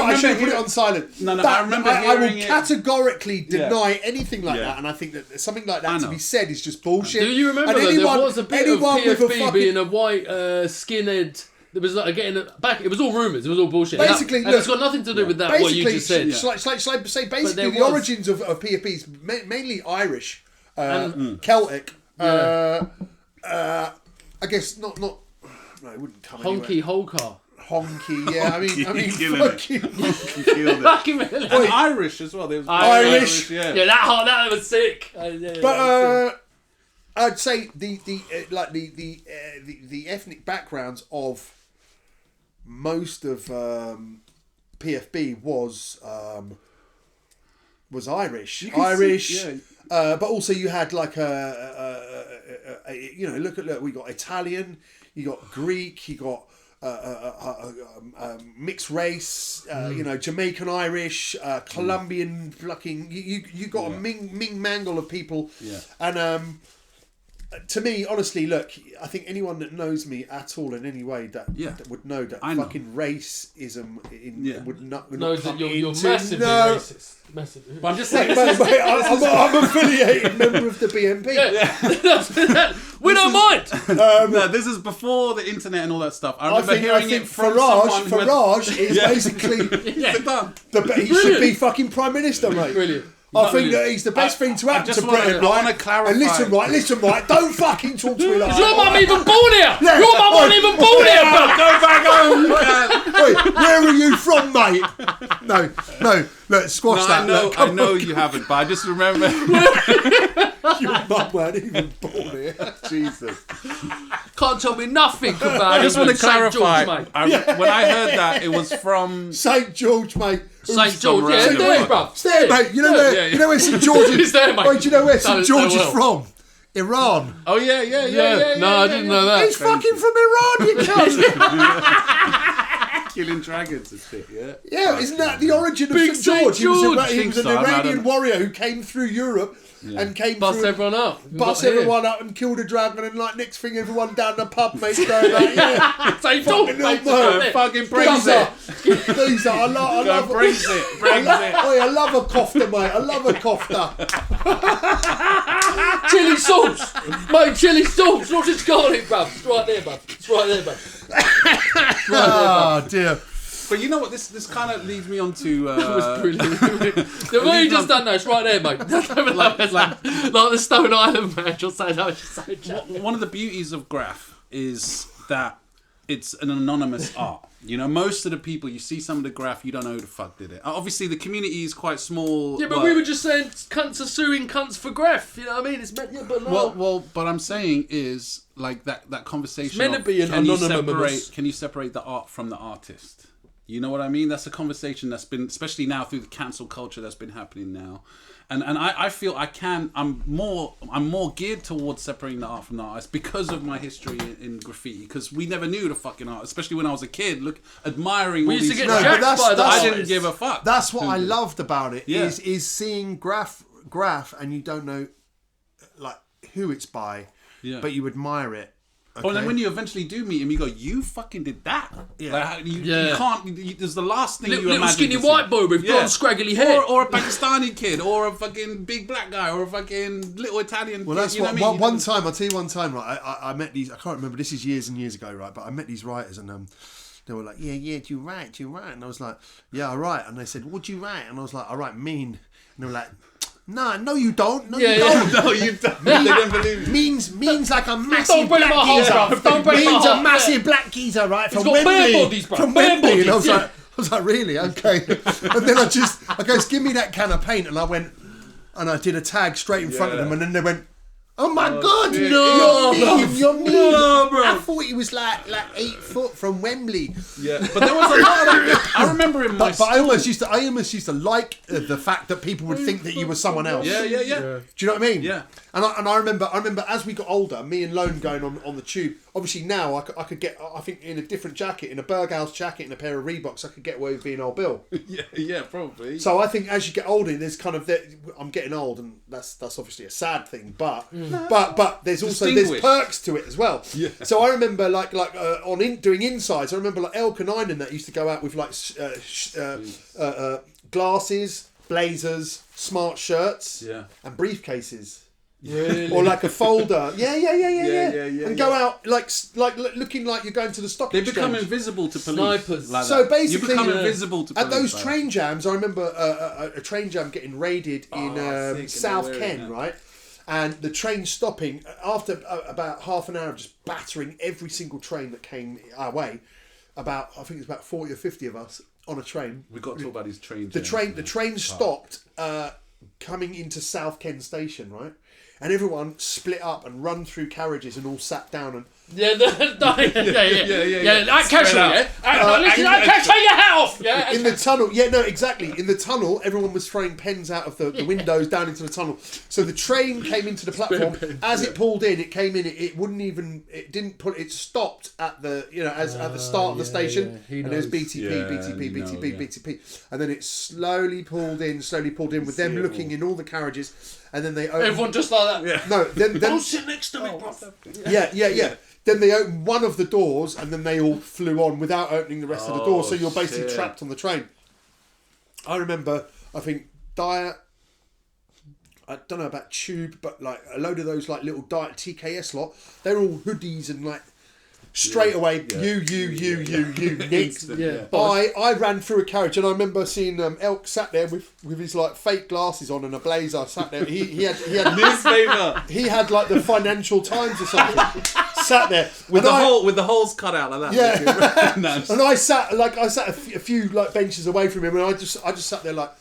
I should have put it on silent. No, I remember I will hearing it. categorically deny anything like that, and I think that something like that to be said is just bullshit. Do you remember there was a bit of PFB being a white skinhead? There was like getting back. It was all rumours. It was all bullshit. Basically, and it's got nothing to do with that. What you just said. Shall I say basically the origins of PFBs mainly Irish, Celtic. I guess not. No, it wouldn't come. Honky Holcar. Honky, yeah. I mean, fucking killed it. And Irish as well. Irish, yeah. That was sick. But I'd say the ethnic backgrounds of most of PFB was Irish. But also you had like look, we got Italian, you got Greek, you got mixed race, Jamaican Irish, Colombian, fucking you got a ming mangle of people, and to me, honestly, look, I think anyone that knows me at all in any way that would know that fucking racism would not knows come that you're into massively racist. Massively. But I'm just saying, I'm affiliated member of the BNP. We don't mind. No, this is before the internet and all that stuff. I remember hearing it from Farage is basically he should be fucking Prime Minister, mate. Brilliant. I think that he's the best thing to happen to Britain, right? I want to clarify. And listen, right, don't fucking talk to me like that. Is your mum even born here? Your mum wasn't even born here, bro. Go back home. Wait, where are you from, mate? No, look, squash that. I know you haven't, but I just remember. Your mum weren't even born here. Jesus. Can't tell me nothing about I just want to clarify. George, when I heard that, it was from St. George, mate. St. George, St. George, bro. Stay, mate. You know where St. George is? There, mate. Wait, do you know where St. George is from? Iran. Oh yeah. No, I didn't know that. He's fucking from Iran, you cunt. Killing dragons and shit, yeah? Yeah, isn't that the origin of St. George? He was an Iranian warrior who came through Europe and Bust everyone up. Bust everyone up and killed a dragon, and like next thing everyone down the pub, mate, going like, St. George, mate. Fucking praise it. These are, I love Brexit. I love a kofta, mate. I love a kofta. Chili sauce, mate. Chili sauce, not just garlic, bruv. It's right there, bruv. It's right there, bruv. Oh dear. But you know what? This kind of leads me on to. It was brilliant. The way you just done that, it's right there, mate. like the Stone Island man. Just saying, that was just so jacked. One of the beauties of graph is that it's an anonymous art. You know, most of the people, you see some of the graph, you don't know who the fuck did it. Obviously, the community is quite small. Yeah, but we were just saying cunts are suing cunts for graph. You know what I mean? It's meant, yeah, but no. Well, but I'm saying is like that conversation. It's meant to be an can you anonymous. Can you separate the art from the artist? You know what I mean? That's a conversation that's been, especially now through the cancel culture that's been happening now. And I feel I'm more geared towards separating the art from the artist because of my history in graffiti. Because we never knew the fucking art, especially when I was a kid. Admiring. We all used to these get jacked by the I artists. didn't give a fuck. That's what I loved about it. Yeah. Is seeing graph and you don't know like who it's by, but you admire it. Okay. Oh, and then when you eventually do meet him, you go, "You fucking did that." Yeah. Like, you can't. There's the last thing you little imagine. skinny white boy with blonde scraggly hair, or a Pakistani kid, or a fucking big black guy, or a fucking little Italian. Well, kid, that's you know what. what I mean? One time, I'll tell you one time, right? I met these. I can't remember. This is years and years ago, right? But I met these writers, and they were like, "Yeah, do you write? And I was like, "Yeah, I write." And they said, "What do you write?" And I was like, "I write mean." And they were like, No, you don't. No, you don't. No, you don't. They don't believe me. Means like a massive Don't break black my heart, geezer. bruv. Don't break my Means heart. a massive black geezer, right? From got bare Wembley. bodies, bruv. From Bare Wembley. And I was bodies, like, really? Okay. And then I goes, give me that can of paint. And I went, and I did a tag straight in front of them. And then they went, oh my God, shit. you're mean. No, bro. I thought he was like 8 foot from Wembley. Yeah, but there was a lot of. I remember in my. But I almost used to like the fact that people would think that you were someone else. Yeah. Do you know what I mean? Yeah. And I remember as we got older, me and Lone going on the tube. Obviously now I could get, I think in a different jacket, in a Berghaus jacket and a pair of Reeboks, I could get away with being old Bill. yeah, probably. So I think as you get older, there's kind of I'm getting old, and that's obviously a sad thing. But there's also perks to it as well. Yeah. So I remember doing insides. I remember like Elk and Nine and that used to go out with like glasses, blazers, smart shirts, and briefcases. Really? Or like a folder, and go out like looking like you're going to the stock They exchange. become invisible to police. Snipers. Like So that. basically, you become invisible to police. at those like train jams, I remember a train jam getting raided in sick, South and Ken, right? And the train stopping after about half an hour of just battering every single train that came our way. I think it was about 40 or 50 of us on a train. We've got to talk about these train The jams, train stopped coming into South Ken station, right? And everyone split up and run through carriages and all sat down and Yeah. Act casual, out. Listen, act casual. Take your hat off. Yeah. in the tunnel. Yeah, no, exactly. In the tunnel, everyone was throwing pens out of the windows down into the tunnel. So the train came into the platform. As it pulled in, it came in. It didn't put. It stopped at the at the start of the station, and there was BTP, and then it slowly pulled in with them looking in all the carriages, and then they opened. Everyone just like that. Yeah. No, then Don't sit next to me, bro. Yeah. Then they opened one of the doors, and then they all flew on without opening the rest of the doors. So you're basically trapped on the train. I remember, I think Diet. I don't know about Tube, but like a load of those like little Diet TKS lot. They're all hoodies and like straight away. You, Nick. Yeah. I ran through a carriage, and I remember seeing Elk sat there with his like fake glasses on and a blazer. Sat there. He had newspaper. He had like the Financial Times or something. Sat there with the holes cut out like that. Yeah. Nice. And I sat a few like benches away from him, and I just sat there like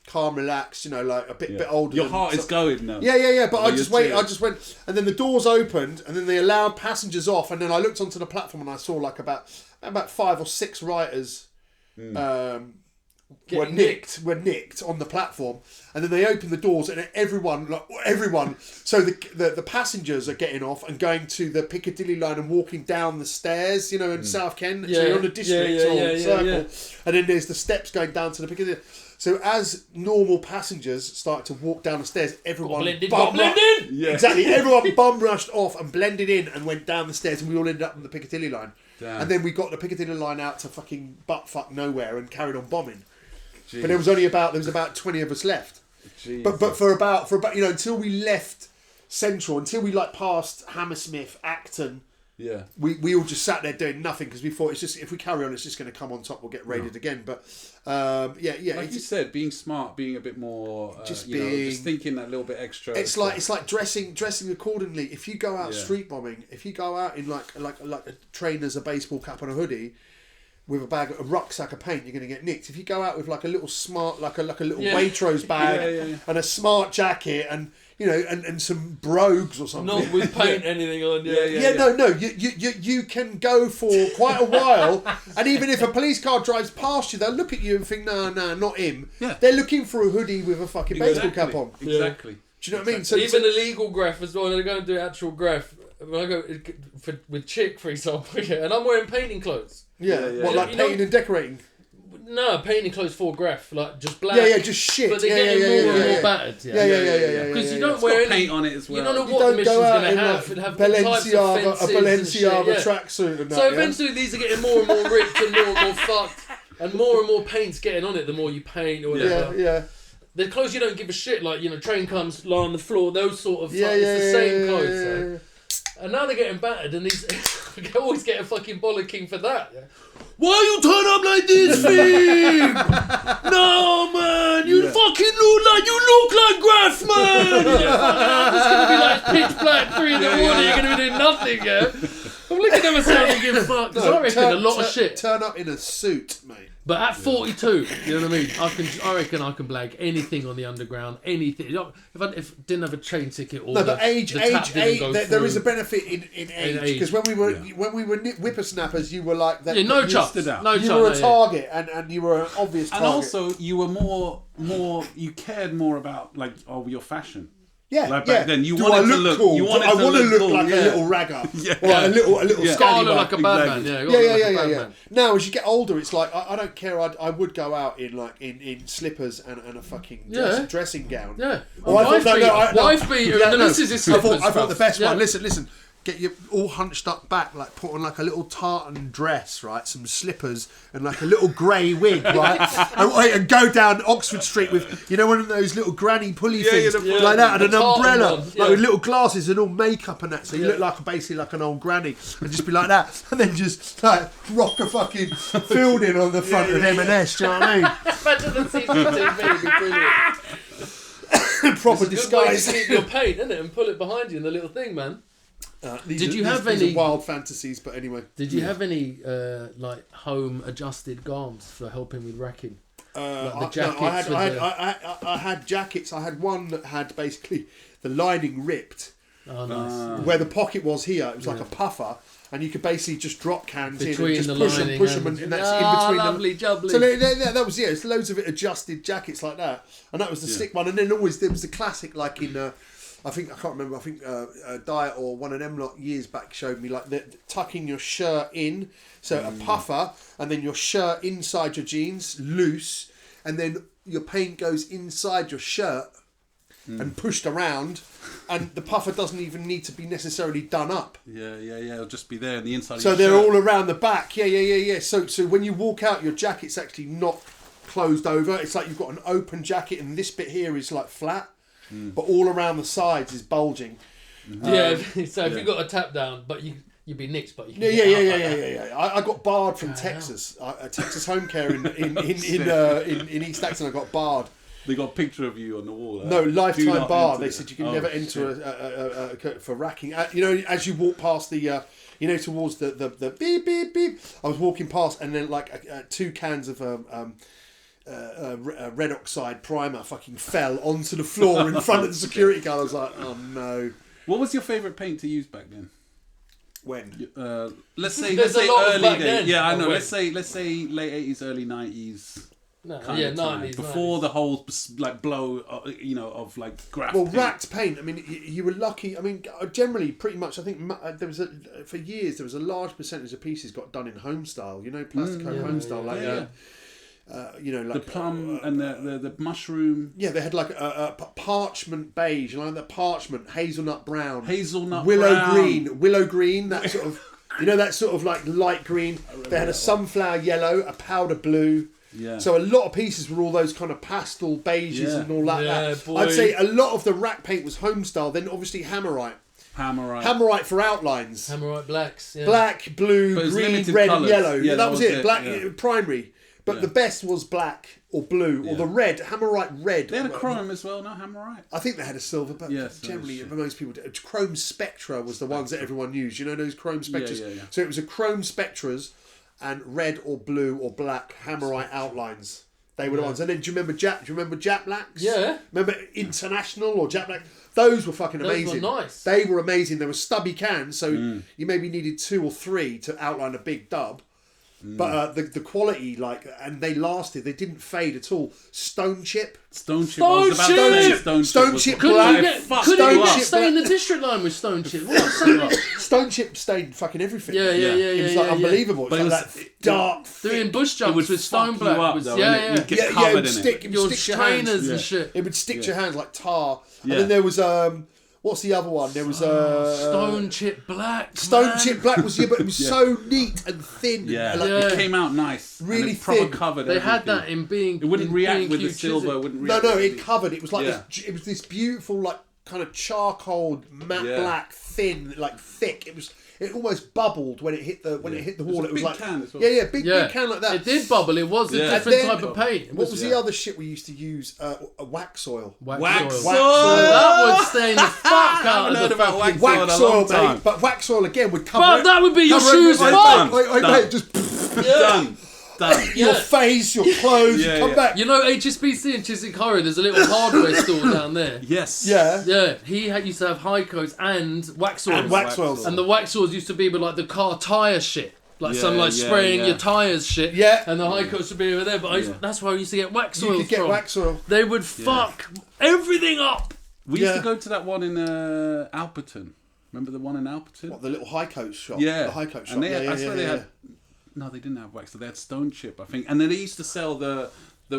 calm, relaxed, like a bit older. Your heart is going now. Yeah. But I just went, and then the doors opened, and then they allowed passengers off, and then I looked onto the platform and I saw like about 5 or 6 writers were nicked on the platform, and then they opened the doors, and everyone. So the passengers are getting off and going to the Piccadilly line and walking down the stairs, in South Ken. So you're on the district circle, and then there's the steps going down to the Piccadilly. So as normal passengers started to walk down the stairs, everyone blended. Yeah. Exactly. Everyone bum rushed off and blended in and went down the stairs, and we all ended up on the Piccadilly line. Damn. And then we got the Piccadilly line out to fucking buttfuck nowhere and carried on bombing. Jeez. But there was about 20 of us left. Jesus. But for about until we left Central, until we like passed Hammersmith, Acton, Yeah. we all just sat there doing nothing because we thought it's just if we carry on, it's just going to come on top. We'll get raided again. But Like you said, being smart, being a bit more, just thinking that little bit extra. It's like dressing accordingly. If you go out street bombing, if you go out in like a trainers, a baseball cap and a hoodie, with a rucksack of paint, you're going to get nicked. If you go out with like a little smart, like a little Waitrose bag and a smart jacket and and some brogues or something, Not with paint anything on. No. You can go for quite a while, and even if a police car drives past you, they'll look at you and think, no, not him. Yeah. They're looking for a hoodie with a fucking baseball cap on. Exactly. Do you know what I mean? So Even illegal graph as well. They're going to do actual graph. When I go with Chick, for example, and I'm wearing painting clothes. Like painting and decorating. No, painting clothes for graph, like just black. Just shit. But they're getting more and more battered. Because you don't wear paint on it as well. You don't know what the mission's going to have. Like It'll have all types of Balenciaga tracksuit and that. So eventually these are getting more and more ripped and more fucked, and more paint's getting on it the more you paint or whatever. The clothes you don't give a shit, like train comes, lie on the floor, those sort of. It's the same clothes. And now they're getting battered, and these they always get a fucking bollocking for that. Why you turn up like this, thing? No, man, you fucking look like Graf, man. It's gonna be like pitch black, 3 in the morning. You're gonna be doing nothing, I'm looking at myself and giving fuck. Because I reckon a lot of shit. Turn up in a suit, mate. But at 42, you know what I mean? I reckon I can blag anything on the underground, anything. If I didn't have a train ticket or age. There is a benefit in age because when we were whippersnappers, you were like that. No chance. You were a target, and you were an obvious target. And also, you were more. You cared more about your fashion. Yeah, back then you wanted to look cool. You wanted I want to look cool. like a little ragger, or a little scallywag. Like a bad man. Yeah. Now, as you get older, it's like I don't care. I would go out in slippers and a fucking dressing gown. Yeah. Wife beater. This is his slippers. I thought the best one. Listen. Get you all hunched up back, like put on like a little tartan dress, right? Some slippers and like a little grey wig, right? and go down Oxford Street with, one of those little granny pulley things like that, and an umbrella, like with little glasses and all makeup and that. So you look like basically like an old granny, and just be like that, and then just like rock a fucking fielding on the front of M&S. Do you know what I mean? Imagine the CCTV, brilliant. Proper disguise. To keep your paint, isn't it, and pull it behind you in the little thing, man. Did you have any wild fantasies? But anyway, did you have any home adjusted garms for helping with Rakkin? Like the jackets. I had jackets. I had one that had basically the lining ripped. Oh, nice. Where the pocket was here, it was like a puffer, and you could basically just drop cans between in and just push them, and that's in between lovely jubbly. So that was it's loads of it adjusted jackets like that, and that was the stick one. And then there was the classic like in. I can't remember. I think Diet or one of them lot years back showed me like tucking your shirt in, so a puffer, and then your shirt inside your jeans loose, and then your paint goes inside your shirt and pushed around, and the puffer doesn't even need to be necessarily done up. Yeah. It'll just be there on the inside. So they're all around the back. Yeah. So when you walk out, your jacket's actually not closed over. It's like you've got an open jacket, and this bit here is like flat. But all around the sides is bulging. So if you got a tap down, but you'd be nicked, but you can yeah. I got barred from Texas. Texas Home Care in East Acton. I got barred. They got a picture of you on the wall. No, lifetime bar. They said you can never enter for racking. As you walk past the, towards the beep beep beep. I was walking past, and then like 2 cans of red oxide primer fucking fell onto the floor in front of the security guard. I was like, oh no. What was your favourite paint to use back then? When? Let's say early days. Yeah, I know. Let's say late 80s, early 90s. No, kind of time, 90s. Before the whole blow, of like graph. Well, racked paint. I mean, you were lucky. I mean, generally, pretty much. I think for years there was a large percentage of pieces got done in home style. Plastic home style, like the plum and the mushroom. Yeah, they had like a parchment beige, like the parchment hazelnut brown, willow green, that sort of You know that sort of like light green. They had a sunflower yellow, a powder blue. Yeah. So a lot of pieces were all those kind of pastel beiges and all that. Yeah, that. boy. I'd say a lot of the rack paint was Homestyle. Then obviously Hammerite. Hammerite for outlines. Hammerite blacks. Yeah. Black, blue, But it was green, limited red, colours. and yellow. Yeah, that was it. Black yeah. primary. But the best was black or blue or the red. Hammerite red. They had a chrome as well, no? Hammerite? I think they had a silver, but generally most people did. Chrome Spectra was the ones that everyone used. You know those Chrome Spectras? Yeah. So it was a Chrome Spectras and red or blue or black Hammerite outlines. They were the ones. And then do you remember Jap Blacks? Yeah. Remember International or Jap Black? Those were fucking amazing. Those were nice. They were amazing. They were stubby cans, so you maybe needed 2 or 3 to outline a big dub. But the quality, and they lasted. They didn't fade at all. Stone chip. Stone chip black. Couldn't you stay in the district line with stone chip? Stone chip stained fucking everything. Yeah. It was unbelievable. But It was like that dark. Doing bush jumps with stone black. You'd get It covered would in stick. it. It Your would stick your hands. trainers and shit. It would stick to your hands like tar. Yeah. And then there was what's the other one? There was Stone chip black. Stone man. chip black was but it was so neat and thin. Yeah, Like, it came out nice. Really and it proper thin. covered They had everything. that in being. It wouldn't in react being with the cute silver. chisel. It wouldn't react No, with it covered. It was like Yeah. it was this beautiful like kind of charcoal matte black thin like thick. It almost bubbled when it hit the wall. It was big like can as well. big can like that. It did bubble. It was a Yeah. different And then- type of paint. What was the other shit we used to use? A wax oil. Wax oil. That would stain the fuck out of the about fucking... Wax oil, mate. But wax oil again would cover. But that would be your shoes Done. fucked. Mate, just Done. your face, your clothes. You come back. You know HSBC in Chiswick Horror, there's a little hardware store down there. Yes. Yeah. Yeah, he used to have high coats and wax oils. And wax oils. And the wax oils used to be with like the car tyre shit. Like spraying your tyres shit. Yeah. And the high coats would be over there. But that's where I used to get wax You oils could get from. wax oil. They would fuck everything up. We used to go to that one in Alperton. Remember the one in Alperton? What, the little high coat shop? Yeah. The high coat shop. And they had, yeah, I swear they had... No, they didn't have wax. They had stone chip, I think. And then they used to sell the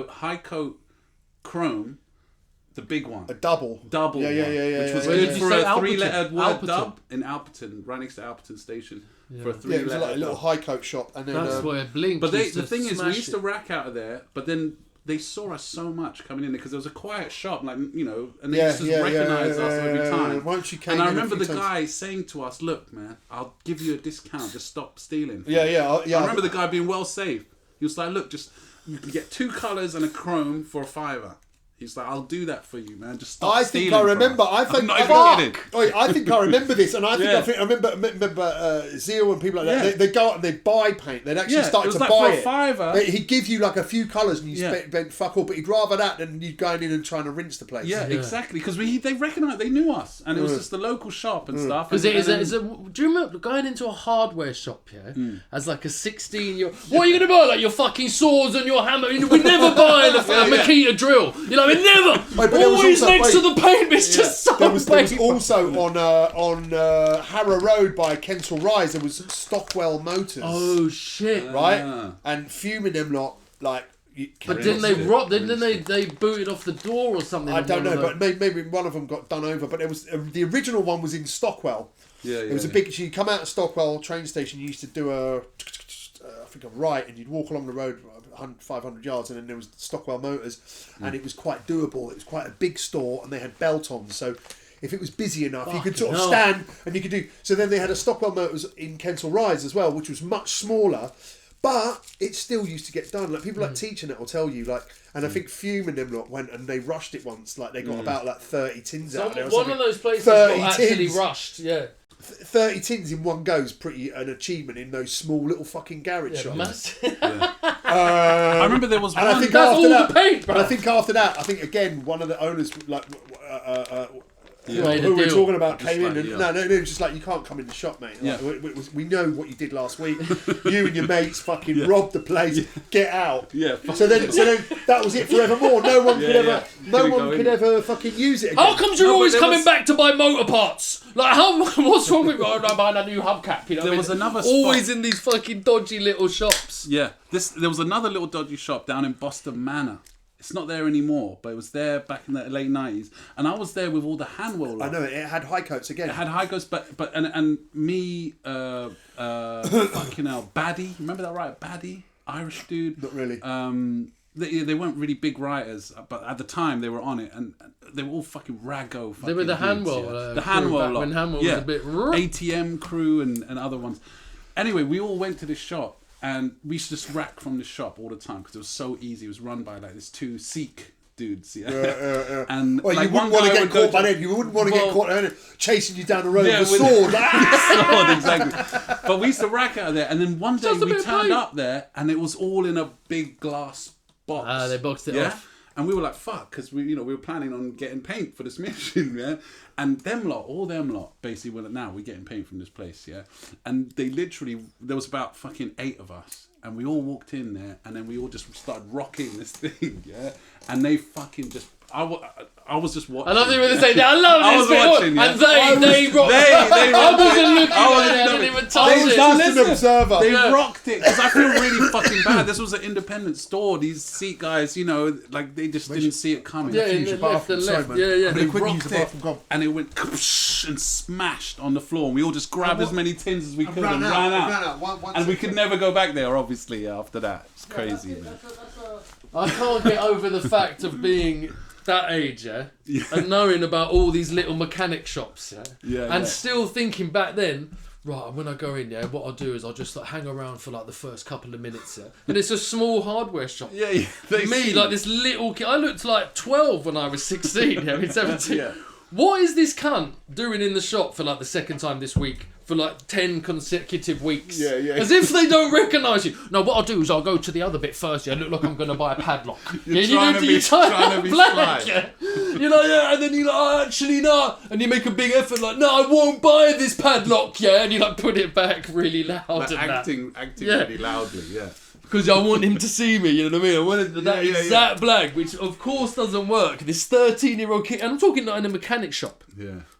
high coat chrome, the big one. A double. Yeah. Which was Where good did you for say? a Alperton? 3-lettered word Alperton. dub in Alperton, right next to Alperton Station. For a 3-letter Yeah, it was like a little high coat shop. And then, That's where Blink But used the to thing is, we smash used it. to rack out of there, but then they saw us so much coming in there because there was a quiet shop, like, you know, and they used to recognise us every time. Once you came and I in a remember few the times- guy saying to us, "Look, man, I'll give you a discount. Just stop stealing." Yeah. I remember the guy being well safe. He was like, "Look, just you can get 2 colours and a chrome for $5." He's like, "I'll do that for you, man. Just stop I stealing." think I remember. from I us." think I'm not even kidding. I think I remember this, and I Yeah. remember Zeal and people like that. Yeah. They go out and they buy paint. They'd actually Yeah, start it was to like buy for a it. $5. He'd give you like a few colours, and you Yeah. spent fuck all. But he'd rather that than you going in and trying to rinse the place. Yeah, exactly. Because they recognised, they knew us, and it was just the local shop and stuff. Because and do you remember going into a hardware shop, as like a 16-year-old? What are you going to buy? Like your fucking swords and your hammer? We never buy a Makita drill. You know, we never. But there was Always also- next to the paint, it's just so There was painful. also on Harrow Road by Kensal Rise. There was Stockwell Motors. Oh shit! right, and fuming them lot like. But didn't they rob? Didn't they booted off the door or something? I don't know, but maybe one of them got done over. But it was the original one was in Stockwell. It was a big. So you come out of Stockwell train station. You used to do I think a right, and you'd walk along the road 500 yards, and then there was Stockwell Motors, and it was quite doable. It was quite a big store, and they had belt-ons, so if it was busy enough, you could sort of stand and you could do. So then they had a Stockwell Motors in Kensal Rise as well, which was much smaller, but it still used to get done. Like people like teaching it will tell you, like, and I think Fume and them lot went and they rushed it once. Like they got about like 30 tins out there. Or one something. of those places 30 got actually tins. rushed. Yeah. 30 tins in one go is pretty an achievement in those small little fucking garage shops. Massive. I remember there was one. And I think That's after all that, the paint, bro. and I think after that, I think again one of the owners like Made a who we were deal. talking about Just came in like, and no, it was just like you can't come in the shop, mate. Like, Yeah. we know what you did last week. You and your mates fucking robbed the place. Get out. Yeah. So then that was it forevermore. No one could ever, no Couldn't one go could in. ever fucking use it again. How comes you're No, but always there coming was- back to buy motor parts? Like, what's wrong with me? I'm buying a new hubcap. You know, There was another always spot. in these fucking dodgy little shops. Yeah, there was another little dodgy shop down in Boston Manor. It's not there anymore, but it was there back in the late 90s. And I was there with all the Hanwell lot. I know, it had high coats again. It had high coats, but me, fucking hell, Baddie. Remember that writer, Baddie? Irish dude. Not really. They weren't really big writers, but at the time they were on it, and they were all fucking raggo. They were the dudes, Hanwell. the Hanwell lot. When Hanwell was a bit... ATM crew and other ones. Anyway, we all went to this shop. And we used to just rack from the shop all the time because it was so easy. It was run by like these two Sikh dudes, yeah. And well, like, you wouldn't want to get caught by them. You wouldn't want to get caught chasing you down the road with a sword. Sword, exactly. But we used to rack out of there, and then one day we turned up there, and it was all in a big glass box. They boxed it off. And we were like, fuck, because we were planning on getting paint for this mission, yeah. And all them lot, basically, well, now we're getting paint from this place, yeah. And they literally, there was about fucking 8 of us, and we all walked in there, and then we all just started rocking this thing, yeah. And they fucking just, I was just watching. I love it when they say that. I love this bit. Watching, yeah. And they rocked it. I wasn't looking at it. I didn't even touch it. Just an observer. They rocked it because I feel really fucking bad. This was an independent store. These Sikh guys, like they just didn't see it coming. Yeah, they left and left. Yeah. They rocked it, and it went and smashed on the floor. And we all just grabbed as many tins as we could and ran out. And we could never go back there, obviously, after that. It's crazy, man. I can't get over the fact of being that age, and knowing about all these little mechanic shops, and still thinking back then, right, when I go in, what I'll do is I'll just like hang around for like the first couple of minutes, and it's a small hardware shop. Me, like this little kid, I looked like 12 when I was 16, I mean 17. What is this cunt doing in the shop for like the second time this week? For like 10 consecutive weeks. As if they don't recognise you. No, what I'll do is I'll go to the other bit first. Look like I'm going to buy a padlock. You're trying to be black. And then you're like, oh, actually, no. And you make a big effort like, no, I won't buy this padlock, And you like put it back really loud. Like acting really loudly, Because I want him to see me, you know what I mean? I wanted that exact black, which of course doesn't work. This 13-year-old kid, and I'm talking not in a mechanic shop.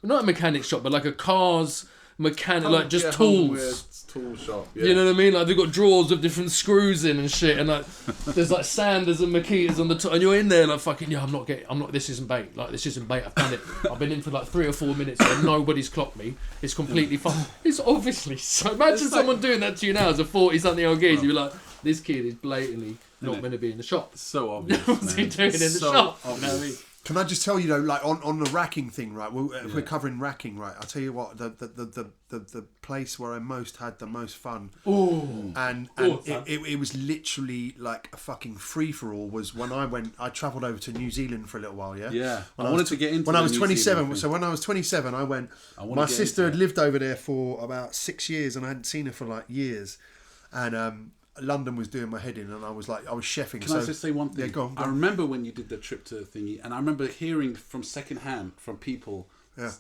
Not a mechanic shop, but like a car's mechanic, like just tools. Tool shop, You know what I mean? Like they've got drawers with different screws in and shit, and like there's like Sanders and Makitas on the top, and you're in there like fucking this isn't bait. Like this isn't bait. I've done it. I've been in for like 3 or 4 minutes and nobody's clocked me. It's completely fine. It's obviously so. Imagine someone doing that to you now as a 40-something-year-old kid. You'd be like, this kid is blatantly not going to be in the shop. So obvious. What's he doing in the shop? Can I just tell you though, like on the racking thing, right? If we're covering racking, right? I'll tell you what, the place where I had the most fun, it was literally like a fucking free for all. Was when I travelled over to New Zealand for a little while, I wanted to get into when I was 27. So when I was 27, I went. My sister had lived over there for about 6 years, and I hadn't seen her for like years, and London was doing my head in, and I was chefing. Can I just say one thing? Yeah, go on. I remember when you did the trip to thingy, and I remember hearing from second hand from people,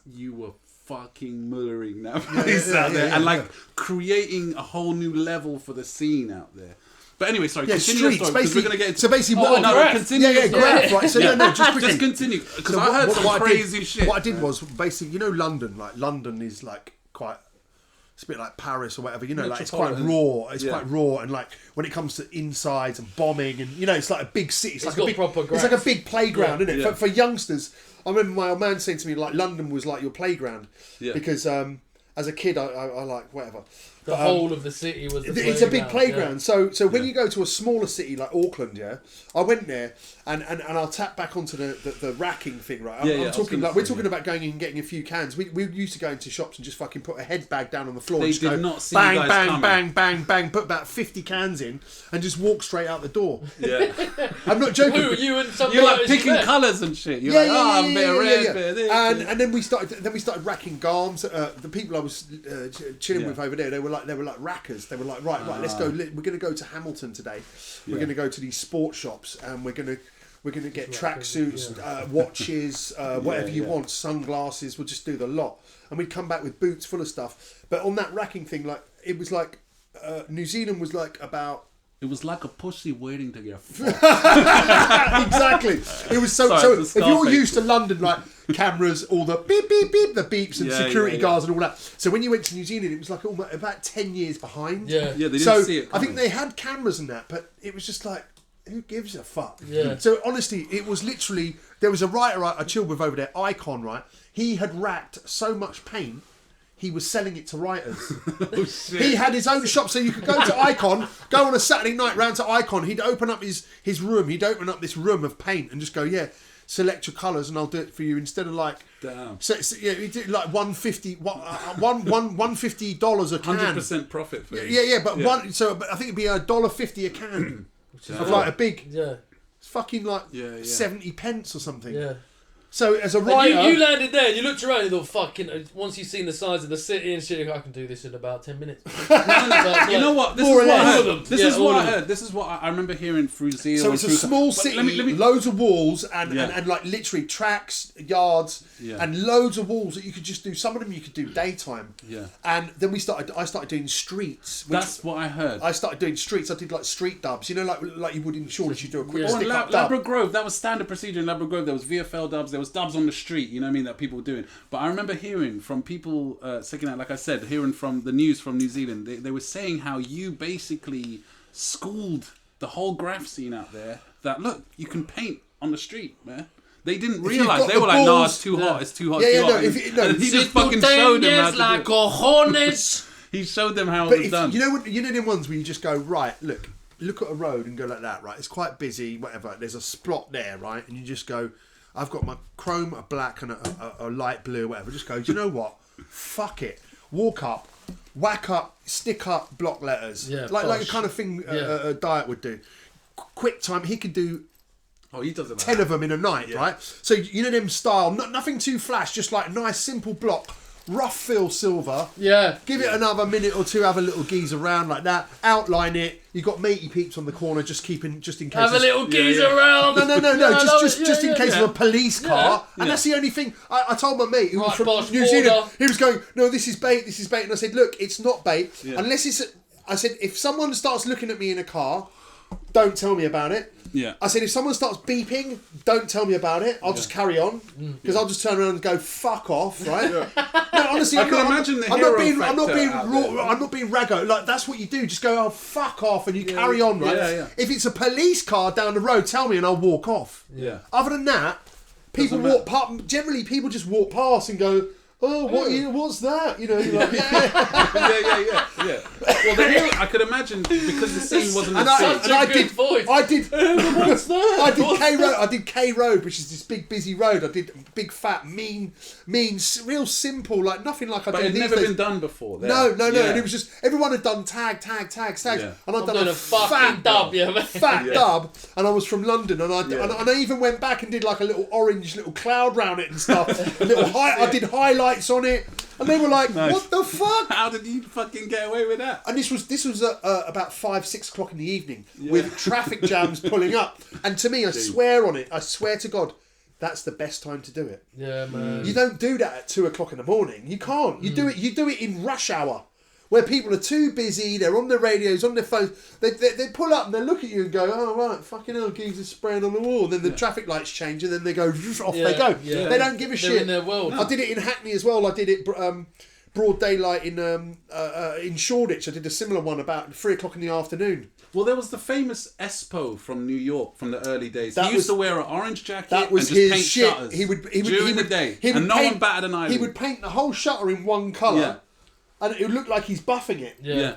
you were fucking mullering that place out there, and like creating a whole new level for the scene out there. But anyway, sorry. Continue your story, because we're going to get into... So basically, continue. Graph, right? So just quickly. Just continue, because I heard some crazy shit. What I did was basically, London. Like London is like quite. It's a bit like Paris or whatever, like it's quite raw. It's quite raw, and like when it comes to insides and bombing, and it's like a big city. It's like a big playground, isn't it? For youngsters. I remember my old man saying to me, like, London was like your playground because as a kid, I like whatever. The whole of the city was the playground. It's a big playground. So when you go to a smaller city like Auckland, I went there and I'll tap back onto the racking thing, right? I'm talking like we're talking about going in and getting a few cans. We used to go into shops and just fucking put a head bag down on the floor. They and just did go, not see bang, you guys bang, coming. bang, bang, bang. Put about 50 cans in and just walk straight out the door. Yeah, I'm not joking. Who, you and some you're like guys picking there? colours and shit. You're a bit of red, bit of this. And then we started racking garms. The people I was chilling with over there, they were like rackers. They were like, right, let's go. We're going to go to Hamilton today. We're going to go to these sports shops, and we're going to get tracksuits, watches, whatever you want, sunglasses. We'll just do the lot, and we'd come back with boots full of stuff. But on that racking thing, like it was like New Zealand was like about. It was like a pussy waiting to get fucked. Exactly. It was so if you're used to London, like cameras, all the beep beep beep, the beeps and security guards and all that. So when you went to New Zealand, it was like almost about 10 years behind. Yeah, they didn't see it coming. I think they had cameras and that, but it was just like who gives a fuck? Yeah. So honestly, it was literally, there was a writer I chilled with over there, Icon, right? He had racked so much paint, he was selling it to writers. He had his own shop, so you could go to Icon, go on a Saturday night round to Icon, he'd open up his room, he'd open up this room of paint and just go, yeah, select your colours and I'll do it for you, instead of like... Damn. So yeah, he did like $150 a can. 100% profit for Yeah, but I think it'd be $1.50 a can. Of like a big... Yeah. It's fucking like Yeah. 70 pence or something. Yeah. So as a And writer... you landed there and you looked around and you thought, fucking, once you've seen the size of the city and shit, I can do this in about 10 minutes. You know what? This More is or what I less. heard. This Yeah, is all what of I them. heard. This is what I remember hearing through Zeal. So and it's a through- small But city, let me- loads of walls and, Yeah. and like literally tracks, yards, Yeah. and loads of walls that you could just do. Some of them you could do daytime. Yeah. And then I started doing streets. Which That's what I heard. I started doing streets. I did like street dubs. You know, like you would in Shoreditch, you do a quick Yeah. Oh, in stick up dub. Labrador Grove, that was standard procedure in Labrador Grove. There was VFL dubs, there was dubs on the street, you know what I mean, that people were doing. But I remember hearing from people, second out, like I said, hearing from the news from New Zealand, they were saying how you basically schooled the whole graph scene out there that, look, you can paint on the street, man. They didn't you've realise. got They the were like, no, balls- it's too hot, it's too hot, Yeah, it's yeah, too no, hot. if you- no, And he si just fucking showed them how to la do it. cojones. He showed them how it But was if, done. you know them ones where you just go, right, look at a road and go like that, right? It's quite busy, whatever. There's a splot there, right? And you just go, I've got my chrome, a black and a light blue, whatever. Just go, do you know what? Fuck it. Walk up, whack up, stick up block letters. Yeah, like the posh. kind of thing Yeah. a diet would do. Quick time, he could do Oh, he does it like 10 that. of them in a night, right? So you know them style, nothing too flash, just like nice simple block, rough fill silver. Yeah. Give it another minute or two, have a little geeze around like that, outline it. You got matey peeps on the corner, just in case. Have a there's- little geezer around. No, Yeah, I love just it. in case of a police car, Yeah. and that's the only thing. I told my mate who was Right, from boss, New border. Zealand. He was going, no, this is bait, and I said, look, it's not bait unless it's. I said, if someone starts looking at me in a car, don't tell me about it. Yeah. I said, if someone starts beeping, don't tell me about it. I'll just carry on because I'll just turn around and go fuck off, right? No, honestly, I can imagine the hero factor out there. I'm not being raggo. Like that's what you do. Just go, oh fuck off, and you carry on, right? Yeah. If it's a police car down the road, tell me, and I'll walk off. Yeah. Other than that, people Doesn't walk past. Generally, people just walk past and go, oh, what's that? You know, you're like, yeah. Well, the hero, I could imagine because the scene wasn't And the I, same. and I good did, voice. I did, What's that? I did K Road. I did K Road, which is this big busy road. I did big fat mean, real simple, like nothing like I But do it had these never days. been done before. There. No, Yeah. and it was just everyone had done tags, Yeah. and I'd done doing a a fucking fat dub, yeah, man. fat dub, and I was from London, and Yeah. and I even went back and did like a little orange little cloud round it and stuff. I did highlights on it, and they were like, Nice. "What the fuck?" How did you fucking get away with that? And this was about 5-6 o'clock in the evening with traffic jams pulling up. And to me, I swear on it, I swear to God, that's the best time to do it. Yeah, man. You don't do that at 2 o'clock in the morning. You can't. You do it in rush hour, where people are too busy. They're on their radios, on their phones. They pull up and they look at you and go, "Oh right, fucking hell, geezers spraying on the wall." And then the traffic lights change, and then they go off. Yeah, They go. yeah. They don't give a They're shit. in their world. I did it in Hackney as well. I did it broad daylight in Shoreditch. I did a similar one about 3 o'clock in the afternoon. Well, there was the famous Espo from New York from the early days. That He used was- to wear an orange jacket That was and just his paint shit. shutters He would during the day, he would and no paint- one batted an eyelid. He would paint the whole shutter in one colour, Yeah. and it would look like he's buffing it. yeah.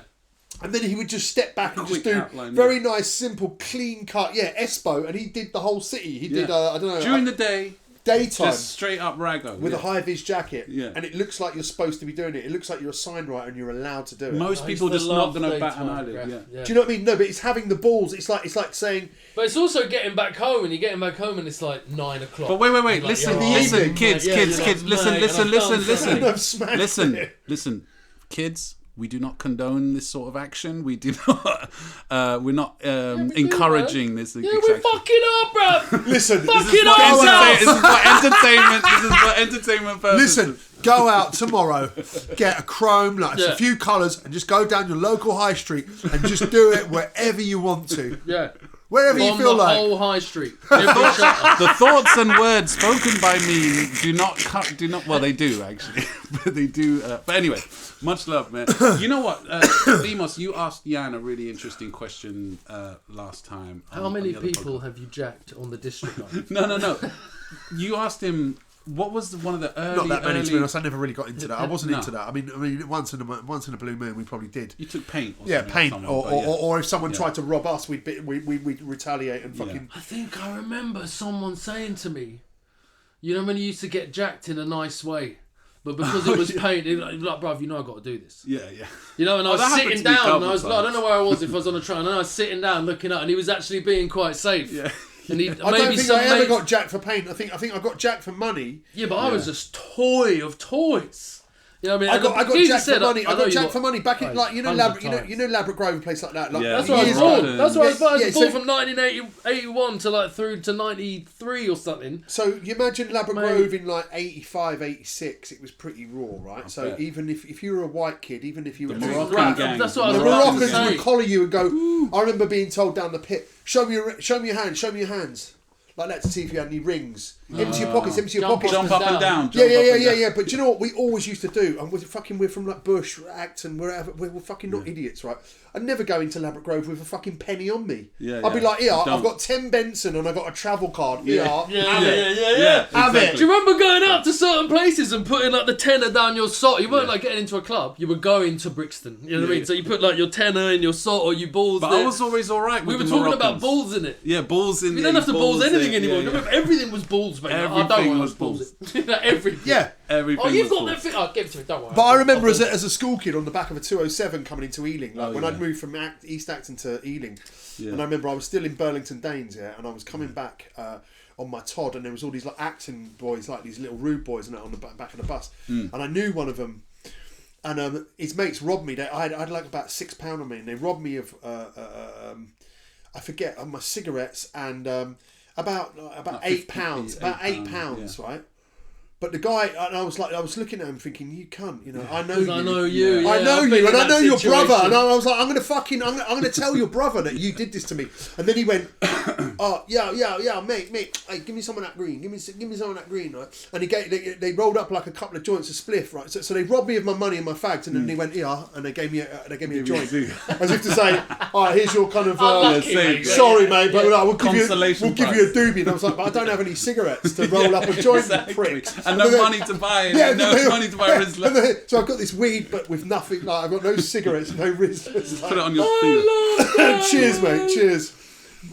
And then he would just step back and just Quick do outline, very nice, simple, clean cut. Yeah, Espo, and he did the whole city. He did, I don't know, during the day, daytime just straight up raggo with a high-vis jacket. Yeah. And it looks like you're supposed to be doing it. It looks like you're a sign writer and you're allowed to do it. Most I people used to just not love gonna bat an daytime eyelid. graph, Yeah. Do you know what I mean? No, but it's having the balls. It's like saying, But it's also getting back home, and you're getting back home, and it's like 9 o'clock. But wait, You're like, listen, "Yeah, listen, I'm kids, mate, kids, you're kids, like, listen, mate, listen, and I've done listen, something." I've smashed it. listen, kids. We do not condone this sort of action. We do not. We're not encouraging this. Yeah, we're fucking up, bruv. Listen, Fucking go arse out. out. This is for entertainment. This is for entertainment purposes. Listen, go out tomorrow, get a chrome, like Yeah. a few colours, and just go down your local high street and just do it wherever you want to. Yeah. Wherever you on feel the like. whole high street. Every shutter. The thoughts and words spoken by me do not. Well, they do actually, but they do. But anyway, much love, man. You know what, Limos? You asked Jan a really interesting question last time. How many people have you jacked on the district line? No. You asked him. What was one of the early... Not that many, to be early... honest. I never really got into that. I wasn't No. into that. I mean, once in a blue moon, we probably did. You took paint or Yeah, something. paint, someone, or, but yeah. or if someone tried to rob us, we'd retaliate and fucking... I think I remember someone saying to me, you know when you used to get jacked in a nice way, but because it was painted, like, bruv, you know I got to do this. Yeah. You know, and I was that happened sitting to me a down, couple and I was like, I don't know where I was if I was on a train, and I was sitting down looking up, and he was actually being quite safe. Yeah. And he, I don't think I ever got jacked for paint. I think I got jacked for money. Yeah, but I was just toy of toys. You know what I mean? I got jacked for money. I got jacked for money back in hundreds of you know Labrador Grove, a place like that. Like, Yeah. That's why I was years born. ago. That's why I was born. I was so- born from 1981 to like through to 93 or something. So you imagine Labrador Mate. Grove in like 85, 86, it was pretty raw, right? So bet. even if you were a white kid, even if you were Moroccan Right, gang. that's what I was the about to Moroccans say. would collar you and go, I remember being told down the pit, show me your hands. Like that to see if you had any rings. Empty your pockets. Jump up and down. Yeah. But do you know what we always used to do? And we're from like Bush, Acton, wherever. We're fucking not idiots, right? I'd never go into Labrador Grove with a fucking penny on me. Yeah, I'd be yeah. like, here, Don't. I've got 10 Benson and I've got a travel card. Here, have it. Yeah, Have it. exactly. Do you remember going out to certain places and putting like the tenner down your sock? You weren't like getting into a club. You were going to Brixton. You know what I mean? So you put like your tenner in your sock or you balls. But I was always alright we with were the talking about Moroccans. balls in it. Yeah, balls in. We don't have to balls anything anymore. Yeah, Remember, everything was balls, mate. I don't Everything want was to balls. Everything. Yeah. Everything. Oh, you've was got that balls. thing. Oh, give it to me. Don't worry. But I remember as a school kid on the back of a 207 coming into Ealing, like when yeah. I'd moved from East Acton to Ealing, Yeah. and I remember I was still in Burlington Danes, and I was coming back on my Todd, and there was all these like Acton boys, like these little rude boys, and that on the back of the bus, and I knew one of them, and his mates robbed me. I had like about £6 on me, and they robbed me of I forget my cigarettes and about £8, about £8, yeah. right? But the guy, and I was looking at him thinking, you cunt, you know, I know you. I know you. Yeah, I know I've been you, in and I that know your situation. brother, and I was like, I'm gonna tell your brother that you did this to me. And then he went, oh yeah, mate, hey, give me some of that green, give me some of that green, right? And they rolled up like a couple of joints of spliff, right? So they robbed me of my money and my fags, and then they went, yeah, and they gave me a joint, as if to say, all right, here's your kind of, Unlucky, mate. sorry, mate, but we'll give you a Consolation doobie. And I was like, but I don't have any cigarettes to roll up a joint, you prick. And no money to buy it. No money to buy Rizla. So I've got this weed, but with nothing. Like I've got no cigarettes, no Rizla. Put it on your finger. Cheers, mate. Cheers.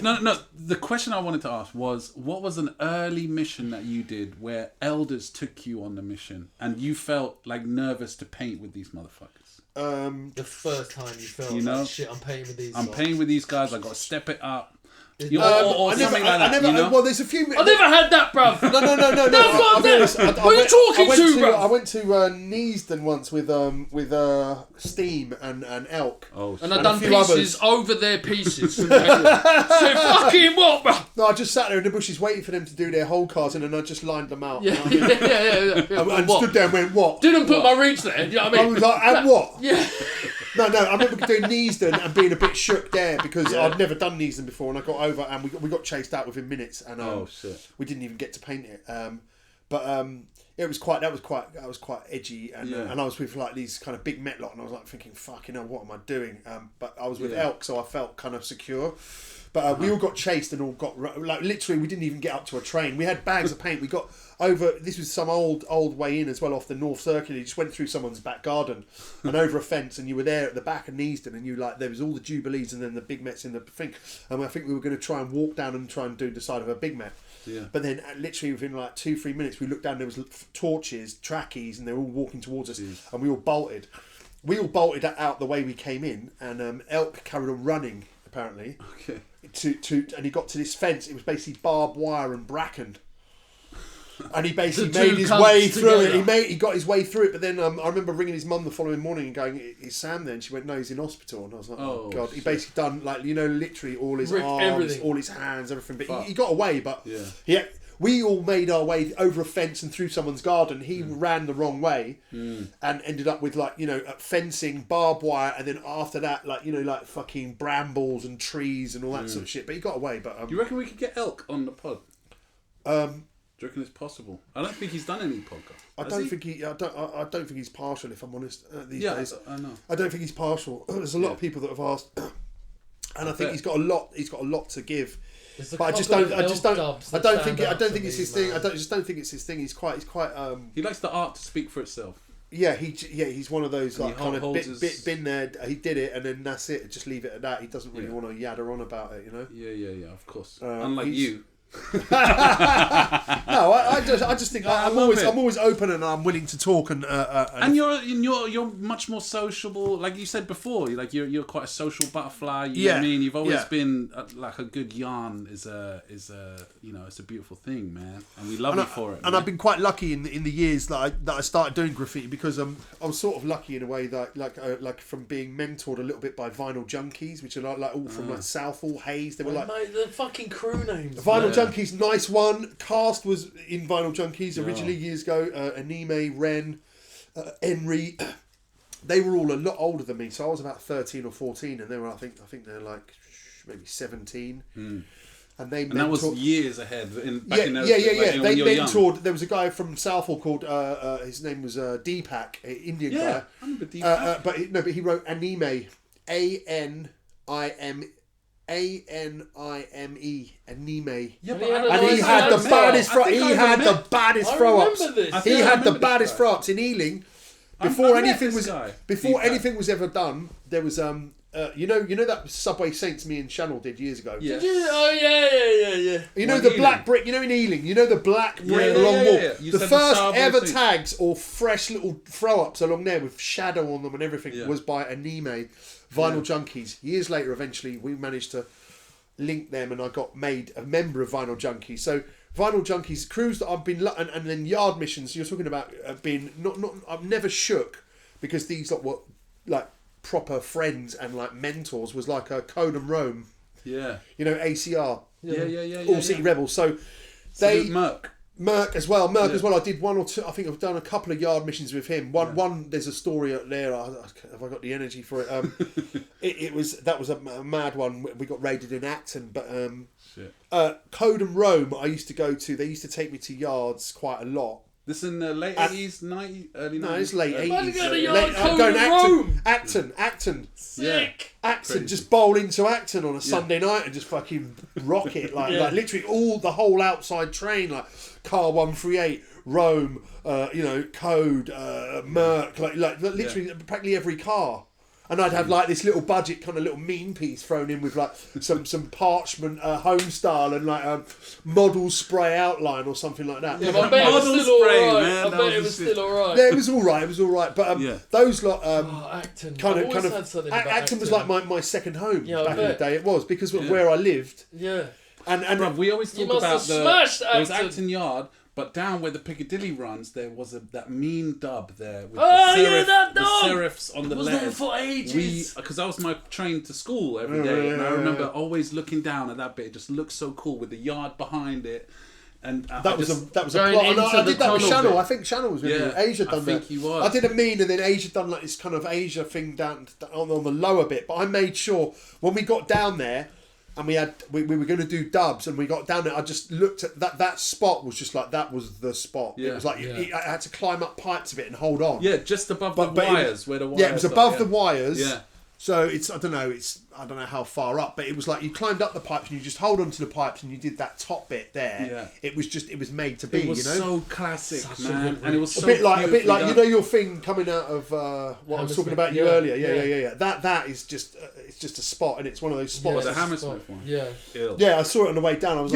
No. The question I wanted to ask was, what was an early mission that you did where elders took you on the mission and you felt like nervous to paint with these motherfuckers? The first time you felt You know? like, shit, I'm painting with these. I'm lot. painting with these guys. I got to step it up. Or I never, something like that. I never. you know? Well, there's a few. I never had that, bruv. No. That's what I'll be honest, Who are you talking to, bro? I went to Neasden once with Steam and Elk. Oh, And I've a done few pieces others. over their pieces. So fucking what, bro? No, I just sat there in the bushes waiting for them to do their whole cards, and then I just lined them out. Yeah. And What? stood there and went, what? Didn't put my reach there. You know what I I mean? was like, and what? Yeah. No, I remember doing Neasden and being a bit shook there because I'd never done Neasden before, and I got over and we got chased out within minutes, and Oh, shit. we didn't even get to paint it. It was quite edgy, and I was with like these kind of big met lot, and I was like thinking, fucking hell, what am I doing? But I was with Elk, so I felt kind of secure. But we all got chased and all got like literally we didn't even get up to a train. We had bags of paint. We got over. This was some old way in as well off the North Circular. You just went through someone's back garden and over a fence, and you were there at the back of Neasden, and you like there was all the Jubilees and then the big Mets in the thing. And I think we were going to try and walk down and try and do the side of a big Met. Yeah. But then literally within like 2-3 minutes, we looked down. There was torches, trackies, and they're all walking towards us, and we all bolted. We all bolted out the way we came in, and Elk carried on running apparently. Okay. And he got to this fence. It was basically barbed wire and bracken, and he basically The made two his cunts way through together. it. He got his way through it. But then I remember ringing his mum the following morning and going, "Is Sam there?" And she went, "No, he's in hospital." And I was like, "Oh God!" He shit. basically done like literally all his Ripped arms, everything. all his hands, everything. But he got away. But Yeah. yeah, we all made our way over a fence and through someone's garden. He ran the wrong way and ended up with like, you know, fencing, barbed wire, and then after that, like, you know, like fucking brambles and trees and all that sort of shit. But he got away. But you reckon we could get Elk on the pod? Do you reckon it's possible? I don't think he's done any podcast. I don't think he's partial, if I'm honest. These days, I know. I don't think he's partial. There's a lot of people that have asked, and I think he's got a lot. He's got a lot to give. But I just don't think it's his thing. I just don't think it's his thing. He's quite. He likes the art to speak for itself. Yeah, he's one of those like kind of been there. He did it, and then that's it. Just leave it at that. He doesn't really want to yadder on about it, you know. Yeah. Of course. Unlike you. No, I just think I'm always open and I'm willing to talk and you're much more sociable, like you said before. You're quite a social butterfly. You know what I mean? You've always been like a good yarn is a you know, it's a beautiful thing, man, and we love you for it. And I've been quite lucky in the years that I started doing graffiti, because I was sort of lucky in a way that like from being mentored a little bit by Vinyl Junkies, which are like all from like Southall, Hayes. They were like mate, the fucking crew names. Vinyl Junkies, nice one. Cast was in Vinyl Junkies originally years ago. Anime, Ren, Henry. They were all a lot older than me, so I was about 13 or 14, and they were I think they're like maybe 17. And that was years ahead. They mentored. There was a guy from Southall called his name was Deepak, an Indian guy. I remember Deepak. But he wrote anime, ANIME. ANIME, anime. Yeah, and he had the baddest throw. He had the baddest throw ups. He had the baddest throw ups in Ealing. Before anything was ever done, there was you know that Subway Saints me and Channel did years ago. Yeah. Did you? Oh yeah. You know the black brick. You know in Ealing. You know the black brick along wall. Yeah. The first ever tags or fresh little throw ups along there with shadow on them and everything was by Anime. Vinyl Junkies. Years later, eventually, we managed to link them, and I got made a member of Vinyl Junkies. So, Vinyl Junkies crews that I've been, and then yard missions. You're talking about being not. I've never shook, because these were like proper friends and like mentors. Was like a Code and Rome. Yeah. You know, ACR. Yeah. All City Rebels. So they Merc as well. As well. I did one or two. I think I've done a couple of yard missions with him. One. There's a story out there. Have I got the energy for it? That was a mad one. We got raided in Acton, but Code and Rome. I used to go to. They used to take me to yards quite a lot. This in the late 80s, 90s, early 90s? No, it's late 80s. I'm going Acton. Sick. Acton, just bowl into Acton on a Sunday night and just fucking rock it. Like literally the whole outside train, like Car 138, Rome, Code, Merc, like literally practically every car. And I'd have like this little budget kind of little mean piece thrown in with like some parchment home style and like a model spray outline or something like that. Yeah, but I bet it was still alright. I bet it was still alright. Yeah, it was alright. But those lot Acton. Acton was like my second home back in the day. It was because of where I lived. Yeah. And bruv, we always talk about there was Acton Yard. But down where the Piccadilly runs, there was that mean dub there with the serifs on the letters. Was there for ages? Because that was my train to school every day, and I remember always looking down at that bit. It just looked so cool with the yard behind it, and that was a plot. I did that with Channel. I think Channel was with me. Asia done that. I think he was. I did a mean, and then Asia done like this kind of Asia thing down on the lower bit. But I made sure when we got down there. And we were going to do dubs, and we got down there. I just looked at that spot was just like that was the spot. Yeah. It was like I had to climb up pipes of it and hold on. Yeah, just above the wires where the wires. Yeah, it was above the wires. Yeah. So I don't know how far up, but it was like you climbed up the pipes and you just hold onto the pipes and you did that top bit there. Yeah. It was made to be. It was so classic, man, and it was so a bit like you know your thing coming out of what I was talking about you earlier. Yeah. That is just it's just a spot, and it's one of those spots. The Hammersmith one. Yeah. Yeah, I saw it on the way down. I was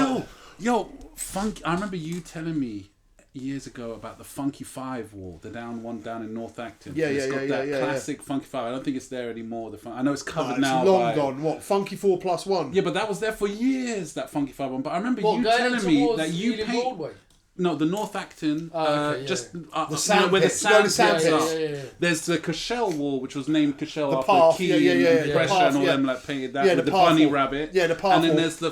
funk. I remember you telling me years ago about the Funky 5 wall, the one down in North Acton. It's got that classic Funky 5. I don't think it's there anymore. I know it's covered now. It's long gone. What, Funky 4+1? Yeah, but that was there for years, that Funky 5 one. But I remember you telling me that you paint. No, the North Acton, okay, just The sand where the pits. You know sand the sand pits pits? are. Yeah. There's the Cashel wall, which was named Cashel The after path, Key yeah, and the Pressure path, and all yeah. them like painted that Yeah, with the the path bunny wall. rabbit. Yeah, the path And then wall. there's the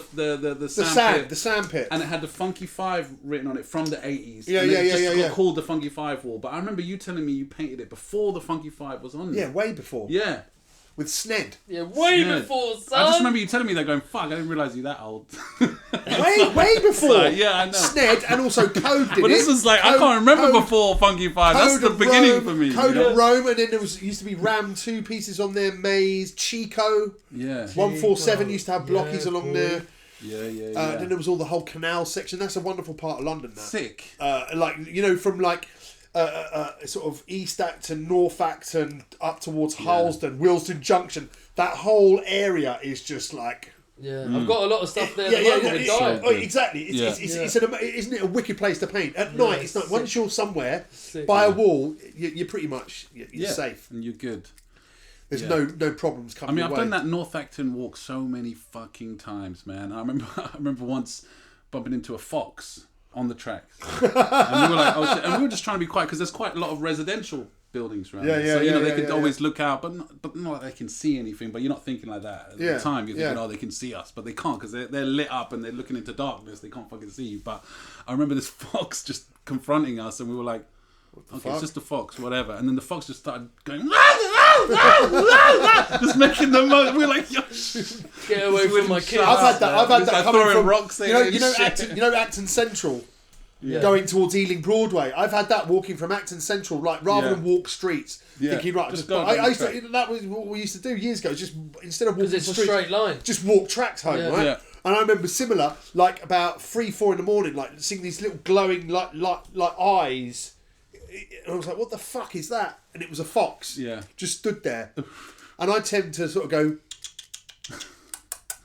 The sand pit. the sand pit. And it had the Funky Five written on it from the 80s. Yeah, and yeah, it yeah, just yeah, got yeah. called the Funky Five wall. But I remember you telling me you painted it before the Funky Five was on Yeah, there. way before. Yeah. With Sned. Yeah, way Yeah. before, son. I just remember you telling me that going, fuck, I didn't realise you that old. Way before. Like, yeah, I know. Sned and also Code did But it. this was like, I can't remember before Funky Five. That's the of beginning Rome, for me. Code you know? of Rome, and then there used to be Ram 2 pieces on there, Maze, Chico. Yeah. 147 used to have blockies Yeah, along cool. there. Yeah. Then there was all the whole canal section. That's a wonderful part of London now. Sick. Like, you know, from like sort of East Acton, North Acton, up towards Harlesden, Willesden Junction. That whole area is just like... Yeah, I've got a lot of stuff there. At the moment with Dive. Oh, exactly. Yeah. Isn't it a wicked place to paint? At night, it's not. Once you're somewhere, Sick. by a wall, you're pretty much you're safe. And you're good. There's Yeah. no problems I coming mean, your I've way. done that North Acton walk so many fucking times, man. I remember once bumping into a fox on the tracks, and we were like, oh shit. And we were just trying to be quiet because there's quite a lot of residential buildings around. Yeah, there. yeah, So you know yeah, they yeah, could yeah, always look out, but not like they can see anything. But you're not thinking like that at Yeah, the time. You're thinking, yeah. oh, they can see us, but they can't because they're lit up and they're looking into darkness. They can't fucking see you. But I remember this fox just confronting us, and we were like, okay, fuck? it's just a fox, whatever. And then the fox just started going, just making the most. We were like, yo, Get away from my kids. I've had that. I've had Just that like coming throwing from rocks at you know, it you know, and shit. Acton, you know, Acton Central, going towards Ealing Broadway. I've had that walking from Acton Central, like rather Yeah. than walk streets, Yeah. thinking right. Just Just, go I down used the to, track. that was what we used to do years ago. Just instead of walking Because it's a streets, straight line. just walk tracks home, Yeah. right? Yeah. And I remember similar, like about 3-4 in the morning, like seeing these little glowing like eyes. And I was like, what the fuck is that? And it was a fox. Yeah. Just stood there. And I tend to sort of go,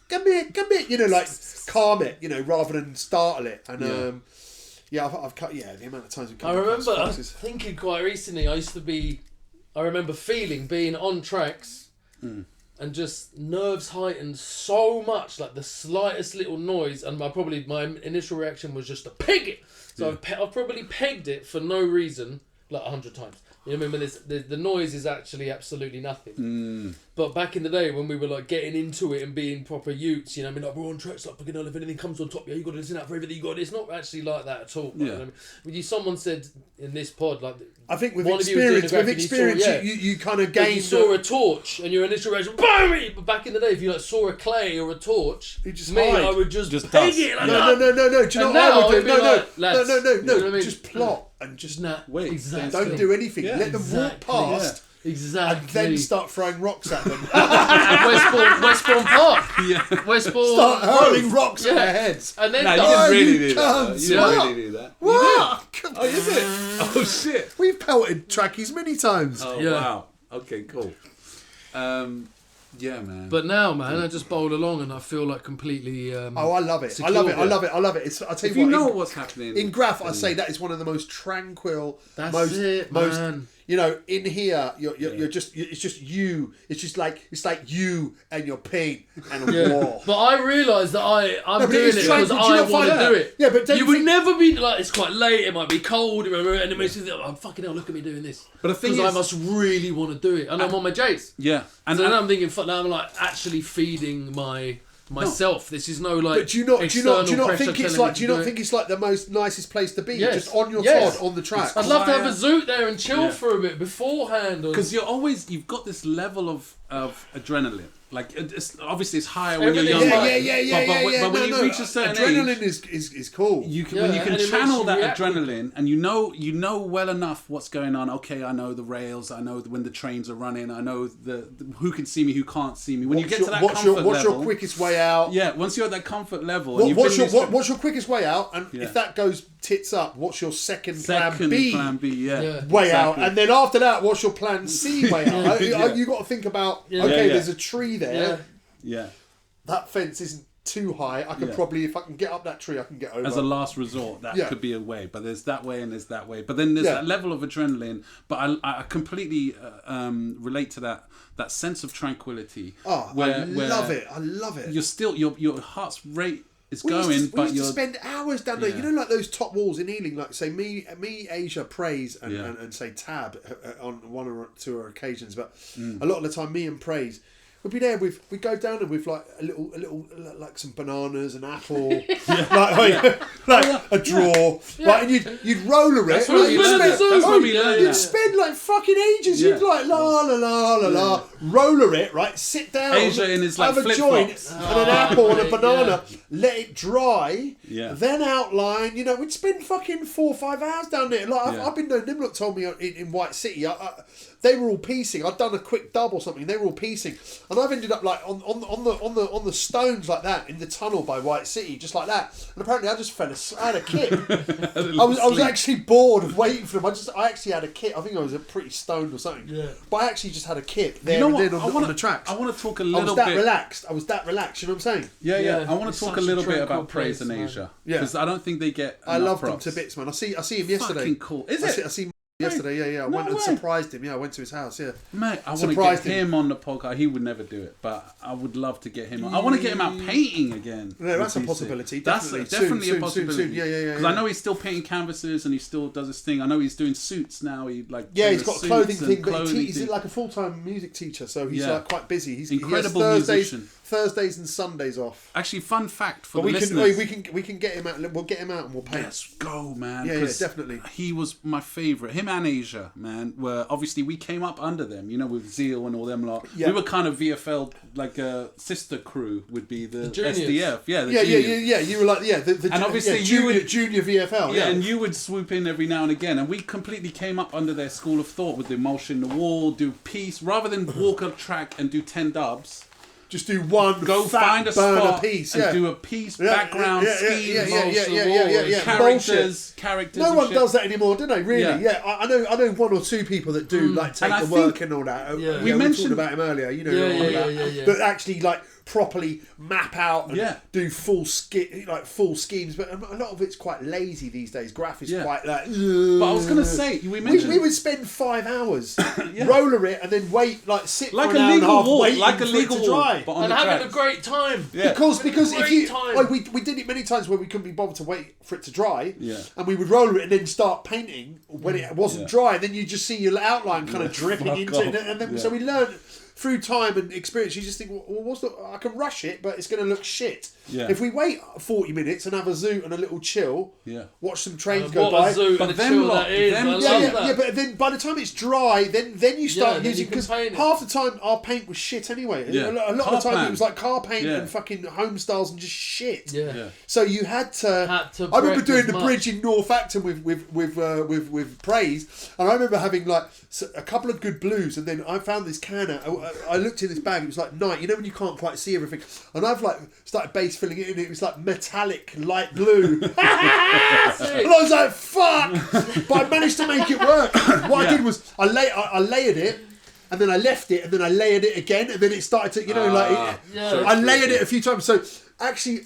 come here, you know, like calm it, you know, rather than startle it. And I've cut, the amount of times we've come I across remember foxes. thinking quite recently, I remember feeling being on tracks and just nerves heightened so much, like the slightest little noise, and my initial reaction was just to peg it. So I've probably pegged it for no reason, like 100 times. You know, remember the noise is actually absolutely nothing. But back in the day when we were like getting into it and being proper utes, you know, I mean, like we're on tracks, like fucking hell, if anything comes on top, you got to listen out for everything you got. It's not actually like that at all. Yeah. You know what I mean? Someone said in this pod, like, I think with one of you was doing experience, the graffiti, you kind of you gain. saw a torch and your initial reaction, BAM! But back in the day, if you like saw a clay or a torch, You just me, hide. I would just Just peg dust. it like No. Do you know And what now I would it'd do? be No, like, lads, no. you know what I mean? Just plot and just Wait, Exactly. don't do anything. Yeah. Let them Exactly, walk past Exactly. and then start throwing rocks at them. Westbourne Park. Yeah. Westbourne. Start hurling rocks at Yeah. their heads. And then No, you Oh, didn't really you do that. cunts. though. You didn't What? really do that. What? Oh, you did? Oh, shit. We've pelted trackies many times. Oh, Yeah. wow. Okay, cool. Yeah, man. But now, man, I just bowl along and I feel like completely. Oh, I love it. secure I love it. I there. love it. I love it. It's, I tell if you you what, know in, what's happening... in Graph, I say that is one of the most tranquil, That's most, it, most, man. you know, in here, you're just, it's just you. It's like you and your paint and a Yeah. wall. But I realise that I'm but it doing is it because tranquil. Do you I not want to find do that? it. Yeah, but don't you you would think- never be like, it's quite late, it might be cold, and it makes you think, oh, fucking hell, look at me doing this. But the thing Because I is- must really want to do it. And I'm on my J's. Yeah. And then I'm thinking, fuck, now I'm like actually feeding myself. This is no like. But do you not think it's like? Do you not it. think it's like the most nicest place to be? Yes. Just on your Yes. pod on the track. I'd love to have quiet. a zoot there and chill Yeah. for a bit beforehand. Because you've got this level of adrenaline. Like, obviously it's higher when you're Everything's younger. high. But when you reach a certain adrenaline age... is cool. You can, Yeah, when you and can it makes channel you that react adrenaline, and you know well enough what's going on. Okay, I know the rails. I know when the trains are running. I know the who can see me, who can't see me. When you get to that comfort level, what's your quickest way out? yeah. Once you're at that comfort level, and What's your quickest way out? And Yeah. if that goes tits up, what's your second plan second B? plan B, yeah, Yeah. Way out, Exactly. and then after that, what's your plan C way out? Yeah. You got to think about. Yeah. Okay, Yeah. there's a tree there. yeah. That fence isn't too high. I can Yeah. probably, if I can get up that tree, I can get over. As a last resort, that Yeah. could be a way. But there's that way and there's that way. But then there's Yeah. that level of adrenaline. But I completely relate to that sense of tranquility. Oh, I love it. I love it. You're still your heart's rate it's going, but we used you're... to spend hours down there. Yeah. You know, like those top walls in Ealing, like say me, Asia, Praise, and say Tab on one or two occasions. But a lot of the time, me and Praise, we'd be there with, we'd go down there with like a little like some bananas, an apple, like a draw, right? And you'd roller it. That's where we learned that. That's where we learned You'd that. spend like fucking ages. Yeah. You'd like la roller it, right? Sit down, Asia in his, like, have a joint flip-flops. and an apple and a banana. Let it dry. Yeah. Then outline. You know, we'd spend fucking 4 or 5 hours down there. Like Yeah. I've been there. Nimlock told me in White City. They were all piecing. I'd done a quick dub or something. They were all piecing, and I've ended up like on the stones like that in the tunnel by White City, just like that. And apparently, I just fell asleep. I had a kit. I was actually bored of waiting for them. I actually had a kit. I think I was pretty stoned or something. Yeah. But I actually just had a kit there You know and what? then on the tracks. I want to talk a I little was that bit... relaxed. I was that relaxed. You know what I'm saying? Yeah. Yeah, I want it's to talk a such a little bit tranquil about Praise in place, man. Asia. Yeah. Because I don't think they get I enough loved props. him to bits, man. I see him yesterday. Fucking cool. Is I it? see him yesterday. Yeah. I No went and way. surprised him. Yeah, I went to his house. Yeah. Mate, I want to Surprised get him on the podcast. He would never do it, but I would love to get him on. I want to get him out painting again. Yeah, that's a Would be possibility, sick. definitely. That's definitely Soon, a possibility. soon. Yeah. Because I know he's still painting canvases and he still does his thing. I know he's doing suits now. He like Yeah, he's got a clothing suits and thing, but clothing he's thing. like a full-time music teacher, so he's Yeah. like quite busy. Incredible he has musician. Thursdays and Sundays off. Actually, fun fact for But the we listeners. can get him out. We'll get him out and we'll paint. Let's go, man. Yeah, 'Cause definitely. He was my favourite. Him and Asia, man, were obviously we came up under them, you know, with Zeal and all them lot. Yeah. We were kind of VFL, like a sister crew would be the juniors. SDF. Yeah, the Yeah. juniors. You were like the And obviously junior VFL. Yeah, and you would swoop in every now and again, and we completely came up under their school of thought with the emulsion the wall, do piece rather than walk a track and do 10 dubs. just do one. Go fat find a burner spot piece. and Yeah. do a piece, Yeah, background, scheme, yeah. characters, No and one shit. does that anymore, do they? Really? Yeah. Yeah. I know one or two people that do like take And I the work think- and all that. Yeah. We mentioned- talked about him earlier. You know, Yeah, who I'm on yeah, about. yeah, yeah. But actually, like properly map out and Yeah. do full schemes. But a lot of it's quite lazy these days. Graph is Yeah. quite like. But I was gonna say, we mentioned We would spend 5 hours, roller it, and then wait, like sit like for a an hour and a legal half, walk, waiting like a for it legal to dry. walk, but on And the having tracks. a great time. Yeah. Because if Great you time. like we did it many times where we couldn't be bothered to wait for it to dry, Yeah. and we would roller it and then start painting when it wasn't Yeah. dry. Then you just see your outline kind of dripping Fuck into it, off. and then Yeah. so we learned through time and experience. You just think, well, I can rush it, but it's going to look shit. Yeah. If we wait 40 minutes and have a zoot and a little chill, Yeah. watch some trains go What by. a zoo But and a them chill lot- that is. them- I Yeah, love yeah, that. yeah, but then by the time it's dry, then you start then using, you can because paint it. half the time our paint was shit anyway. Yeah. A lot of Car the time paint. it was like car paint Yeah. and fucking home styles and just shit. Yeah. Yeah. So you had to. I remember prep doing as the much. bridge in North Acton with Praise, and I remember having like a couple of good blues, and then I found this can. I looked in this bag. It was like night. You know when you can't quite see everything, and I've like started base filling it in. It was like metallic light blue, and I was like, "Fuck!" But I managed to make it work. What I did was I layered it. And then I left it, and then I layered it again, and then it started to, Yeah. I layered it a few times. So actually,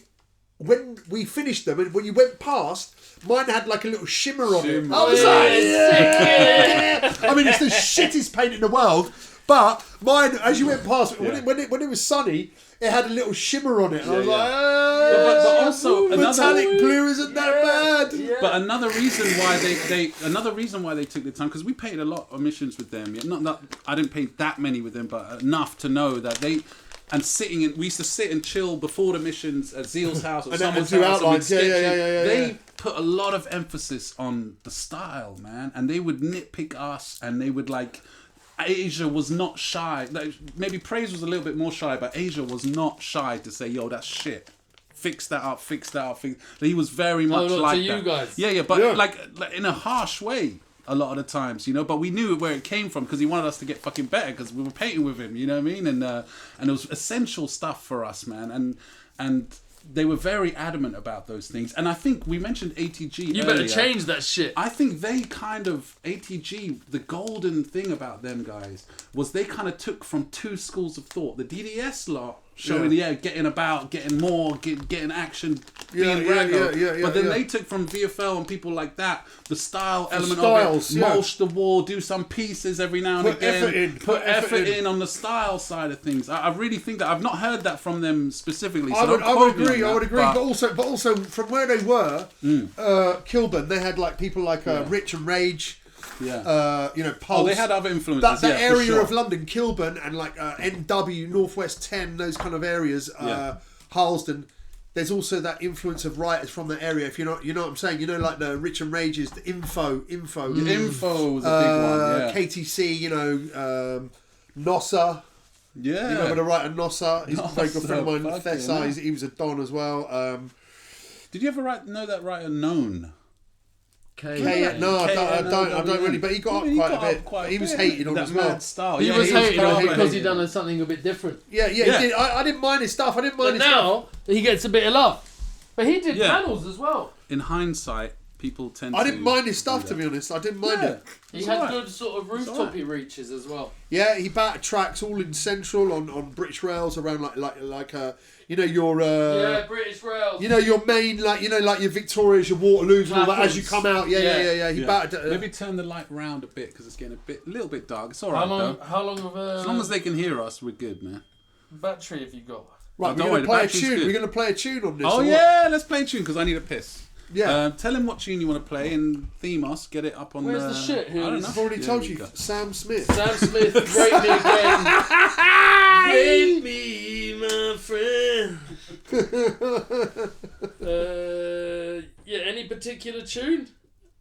when we finished them, and when you went past, mine had like a little shimmer on it. I was like, yeah. I mean, it's the shittest paint in the world, but mine, as you went past, when it was sunny, it had a little shimmer on it, and I was Yeah. like, But also metallic another- blue isn't that bad. Yeah. But another reason why they took the time, because we painted a lot of missions with them. Yeah, not I didn't paint that many with them, but enough to know that they. And we used to sit and chill before the missions at Zeal's house or And someone's do house. outlines. And we'd sketch Yeah, it. yeah. They put a lot of emphasis on the style, man, and they would nitpick us, and they would like. Asia was not shy. Like, maybe Praise was a little bit more shy, but Asia was not shy to say, "Yo, that's shit. Fix that up. He was very much look, like to you that. guys. Yeah, but Yeah. like in a harsh way. A lot of the times, you know, but we knew where it came from because he wanted us to get fucking better because we were painting with him, you know what I mean? And it was essential stuff for us, man. And they were very adamant about those things. And I think we mentioned ATG You earlier. better change that shit. I think they kind of, ATG, the golden thing about them guys was they kind of took from two schools of thought. The DDS lot showing getting about, getting more, getting action, being yeah, raggo. yeah, But then yeah. they took from VFL and people like that the style element styles, of it, mulch the wall, do some pieces every now and Put again, effort in, put effort in on the style side of things. I really think that I've not heard that from them specifically. So I would agree. I But also from where they were, Kilburn, they had like people like Rich and Rage. Yeah. Pulse. They had other influences. That area for sure. of London, Kilburn, and like NW, Northwest 10, those kind of areas, Harlesden. There's also that influence of writers from that area. If you know what I'm saying, like the Rich and Rages, the Info. The Info was a big one. Yeah. KTC, Nossa. Yeah. You remember the writer Nossa? He's a very good friend of mine. Fucking Thessa, hell. he was a Don as well. Did you ever know that writer Known? I don't really, but he got up quite a bit. He was hated on that as well. mad style. He was hated on proper because he hated. done something a bit different. Yeah. He did. I didn't mind his stuff. But now he gets a bit of love. But he did Yeah. panels as well. In hindsight, people tend to... I didn't mind his stuff, to be honest. I didn't mind it. He had good sort of rooftopy reaches as well. Yeah, he battered tracks all in Central on British Rails around like your British Rails. your main like your Victorias, your Waterloos and all that as you come out. Yeah. He battered. Maybe turn the light round a bit because it's getting a little bit dark. It's all right though. How long of a As long as they can hear us, we're good, man. battery have you got? Right, don't we're worry, going to play a the battery's tune. good. We're going to play a tune on this. Oh or what? yeah, let's play a tune because I need a piss. Yeah. Tell him what tune you want to play and theme us. Get it up on Where's the shit? I don't know. I've already told you, go. Sam Smith. Sam Smith, rate me again. Rate me, my friend. Any particular tune?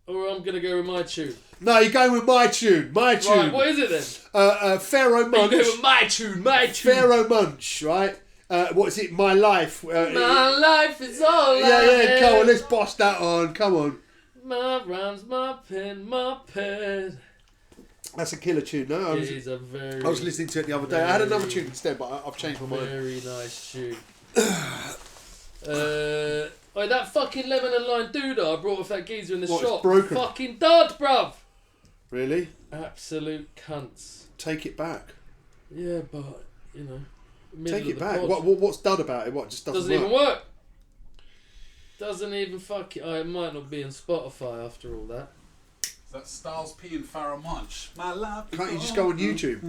Or I'm going to go with my tune. No, you're going with my tune. My tune. Right, what is it then? Pharaoh You Munch. go with my tune, my tune. Pharaoh Munch, right? What is it? My Life. My life is all I Yeah, come on, have. let's boss that on. Come on. My rhymes, my pen, my pen. That's a killer tune, no? It is a very... I was listening to it the other day. I had another tune instead, but I've changed my mind. Very nice tune. That fucking lemon and lime doodah I brought off that geezer in the What, it's shop. broken? Fucking dud, bruv. Really? Absolute cunts. Take it back. Yeah, but middle Take of it the back. pod. What's done about it? What just doesn't Doesn't even work? work. Doesn't even fucking... it might not be on Spotify after all that. That Styles P and Pharaoh Munch. My life. Can't you just go on YouTube?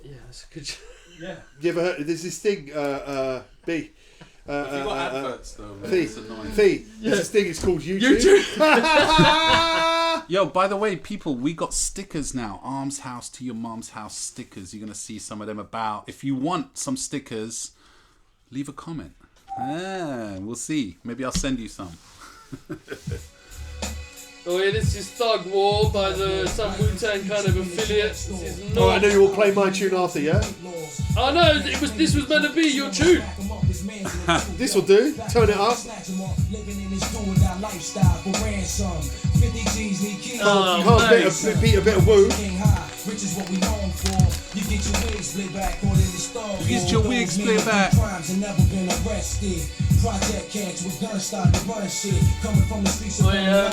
Yeah, that's a good... Yeah. You ever heard? There's this thing, B. If you got adverts though, man, Fee. it's annoying. Fee. There's this thing. It's called YouTube. Yo, by the way, people, we got stickers now. Arms House to Your Mum's House stickers. You're going to see some of them about. If you want some stickers, leave a comment. We'll see. Maybe I'll send you some. Oh yeah, this is Thug War by some Wu-Tang kind of affiliate. This is Oh, I not... know you will play my tune after, yeah? Oh no, this was meant to be your tune. This will do. Turn it up. Oh, Can't beat a bit of woo. Which is what we known for. You get your wigs split back, or in the store. You get your wigs split back. Crimes and never been arrested. Project cats with guns starting to run shit. Coming from the streets of yeah.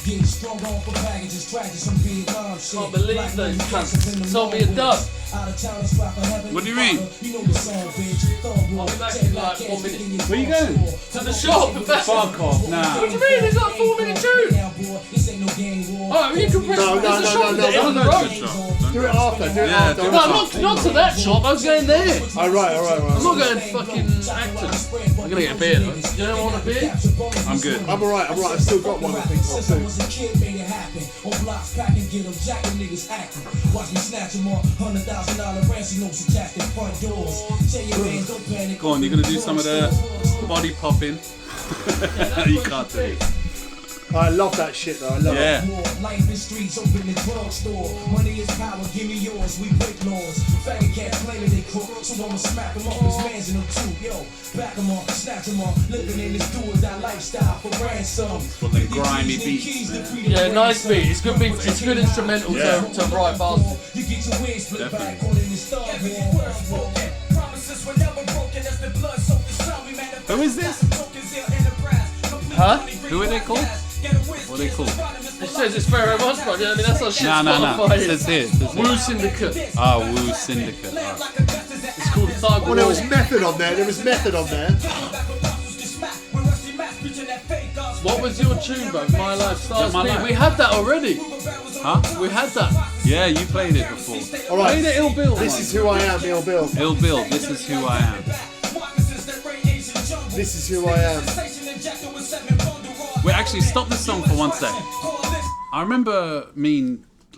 Getting strung on for packages, tracking some big arm shit. Can't believe those cunts. Told me a dub. Out of town, it's rapping heaven. What do you mean? You know the song, bitch. I'll be back in like 4 minutes. Where you going? To the shop. Fuck off. Nah. What do you mean? It's like a 4-minute tune. This ain't no game war. Oh, you can press No, there's a shop at the end of the road. Do it after. Do it after. do it No, not to that shop. I was going there. All right. I'm not going fucking Acton. I'm gonna get a beer though. You don't want a beer? I'm good. I'm alright. I've still got one, I think. Since I was a kid, made it happen. On blocks, packing, get them, jacking niggas acting. Watch me snatch them up. $100,000 ransom notes attached at front doors. Tell your man, don't panic. Go on, you're going to do some of the body popping. You can't do it. I love that shit though. I love it. Yeah. Life in streets, open the drugstore. Money is power, give me yours. We break laws. Faggot cats claiming they crook, so I'ma smack them up. His man's in them too. Yo, back them up, snatch them up. Living in this do or die lifestyle for ransom. For the grimy beats, man. Yeah, nice beat. It's good beat. It's good instrumental to write bars. You get your wings split back Definitely. on in this thug war. Promises were never broken as the blood soaked the sun. We manifest. Who is this? Huh? Who are they called? What are they called? It says it's Pharaoh Munch, but I mean that's not shit. No. Spotify It says here. Woo Syndicate. Ah, Woo Syndicate. Alright. It's called Tug Well, there was War. method on there. There was method on there. What was your tune, bro? My Life Stars My Beat. Life. We had that already. Huh? We had that. Yeah, you played it before. All right. Play the Ill Bill This one. is who I am, Ill Bill. Ill Bill, this is who I am. This is who I am. Wait, actually, stop this song for 1 second. I remember